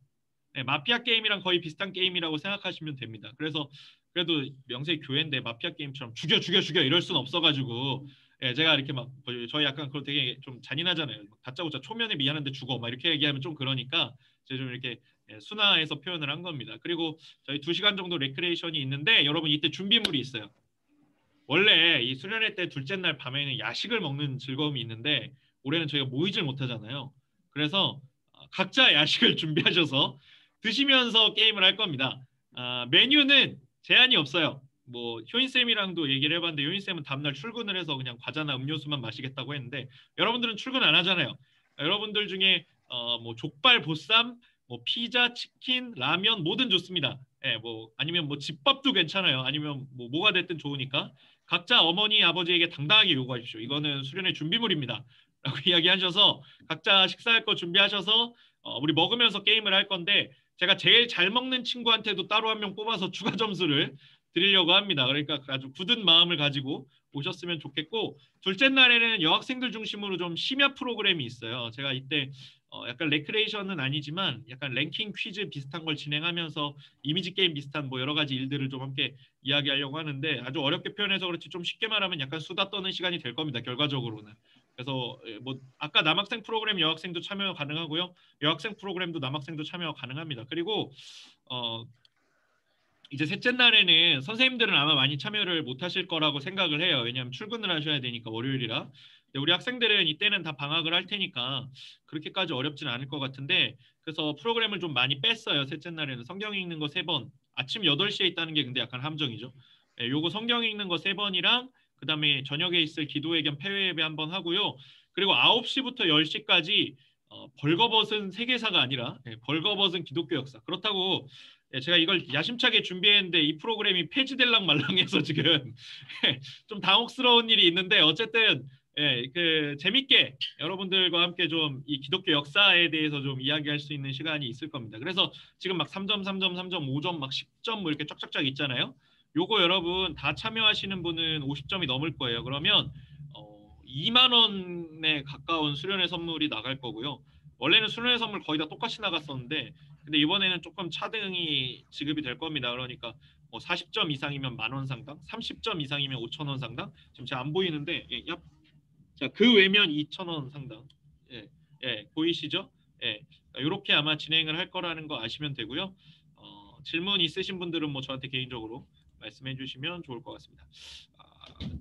네, 마피아 게임이랑 거의 비슷한 게임이라고 생각하시면 됩니다. 그래서 그래도 명색이 교회인데 마피아 게임처럼 죽여 죽여 죽여 이럴 순 없어가지고 예, 제가 이렇게 막 저희 약간 그런 되게 좀 잔인하잖아요. 다짜고짜 초면에 미안한데 죽어 막 이렇게 얘기하면 좀 그러니까 제가 좀 이렇게 예, 순화해서 표현을 한 겁니다. 그리고 저희 2시간 정도 레크레이션이 있는데 여러분 이때 준비물이 있어요. 원래 이 수련회 때 둘째 날 밤에는 야식을 먹는 즐거움이 있는데 올해는 저희가 모이질 못하잖아요. 그래서 각자 야식을 준비하셔서 드시면서 게임을 할 겁니다. 메뉴는 제한이 없어요. 뭐 효인쌤이랑도 얘기를 해봤는데 효인쌤은 다음날 출근을 해서 그냥 과자나 음료수만 마시겠다고 했는데 여러분들은 출근 안 하잖아요. 여러분들 중에 뭐 족발, 보쌈, 뭐 피자, 치킨, 라면 뭐든 좋습니다. 예, 뭐 아니면 뭐 집밥도 괜찮아요. 아니면 뭐 뭐가 됐든 좋으니까 각자 어머니 아버지에게 당당하게 요구하십시오. 이거는 수련회 준비물입니다. 라고 이야기하셔서 각자 식사할 거 준비하셔서 우리 먹으면서 게임을 할 건데 제가 제일 잘 먹는 친구한테도 따로 한 명 뽑아서 추가 점수를 드리려고 합니다. 그러니까 아주 굳은 마음을 가지고 오셨으면 좋겠고 둘째 날에는 여학생들 중심으로 좀 심야 프로그램이 있어요. 제가 이때 약간 레크레이션은 아니지만 약간 랭킹 퀴즈 비슷한 걸 진행하면서 이미지 게임 비슷한 뭐 여러 가지 일들을 좀 함께 이야기하려고 하는데 아주 어렵게 표현해서 그렇지 좀 쉽게 말하면 약간 수다 떠는 시간이 될 겁니다. 결과적으로는. 그래서 뭐 아까 남학생 프로그램 여학생도 참여 가능하고요. 여학생 프로그램도 남학생도 참여 가능합니다. 그리고 어 이제 셋째 날에는 선생님들은 아마 많이 참여를 못 하실 거라고 생각을 해요. 왜냐하면 출근을 하셔야 되니까 월요일이라. 근데 우리 학생들은 이때는 다 방학을 할 테니까 그렇게까지 어렵진 않을 것 같은데 그래서 프로그램을 좀 많이 뺐어요. 셋째 날에는 성경 읽는 거 3번. 아침 8시에 있다는 게 근데 약간 함정이죠. 예, 요거 성경 읽는 거 3번이랑 그다음에 저녁에 있을 기도회 겸 폐회 예배 한번 하고요. 그리고 9시부터 10시까지 벌거벗은 세계사가 아니라 벌거벗은 기독교 역사. 그렇다고 제가 이걸 야심차게 준비했는데 이 프로그램이 폐지될랑 말랑해서 지금 좀 당혹스러운 일이 있는데 어쨌든 그 재밌게 여러분들과 함께 좀 이 기독교 역사에 대해서 좀 이야기할 수 있는 시간이 있을 겁니다. 그래서 지금 막 3점, 3점, 3점, 5점, 막 10점 뭐 이렇게 쫙쫙쫙 있잖아요. 요거 여러분 다 참여하시는 분은 50점이 넘을 거예요. 그러면 2만 원에 가까운 수련회 선물이 나갈 거고요. 원래는 수련회 선물 거의 다 똑같이 나갔었는데 근데 이번에는 조금 차등이 지급이 될 겁니다. 그러니까 뭐 40점 이상이면 10,000원 상당, 30점 이상이면 5,000원 상당. 지금 잘 안 보이는데 자, 그 외면 2,000원 상당. 예, 보이시죠? 예, 이렇게 아마 진행을 할 거라는 거 아시면 되고요. 질문 있으신 분들은 뭐 저한테 개인적으로 말씀해 주시면 좋을 것 같습니다.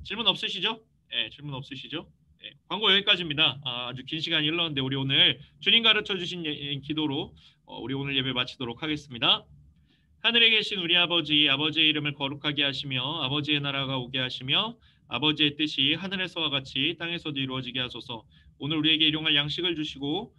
질문 없으시죠? 예, 질문 없으시죠? 예, 광고 여기까지입니다. 아주 긴 시간이 흘렀는데 우리 오늘 주님 가르쳐 주신 기도로 우리 오늘 예배 마치도록 하겠습니다. 하늘에 계신 우리 아버지, 아버지의 이름을 거룩하게 하시며 아버지의 나라가 오게 하시며 아버지의 뜻이 하늘에서와 같이 땅에서도 이루어지게 하소서. 오늘 우리에게 일용할 양식을 주시고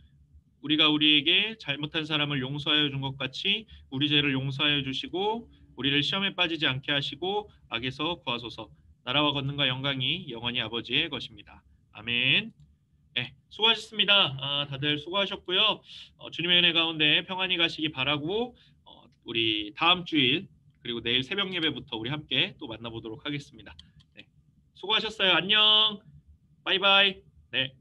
우리가 우리에게 잘못한 사람을 용서하여 준 것 같이 우리 죄를 용서하여 주시고 우리를 시험에 빠지지 않게 하시고 악에서 구하소서. 나라와 권능과 영광이 영원히 아버지의 것입니다. 아멘. 네, 수고하셨습니다. 다들 수고하셨고요. 주님의 은혜 가운데 평안히 가시기 바라고 우리 다음 주일 그리고 내일 새벽 예배부터 우리 함께 또 만나보도록 하겠습니다. 네, 수고하셨어요. 안녕. 바이바이. 네.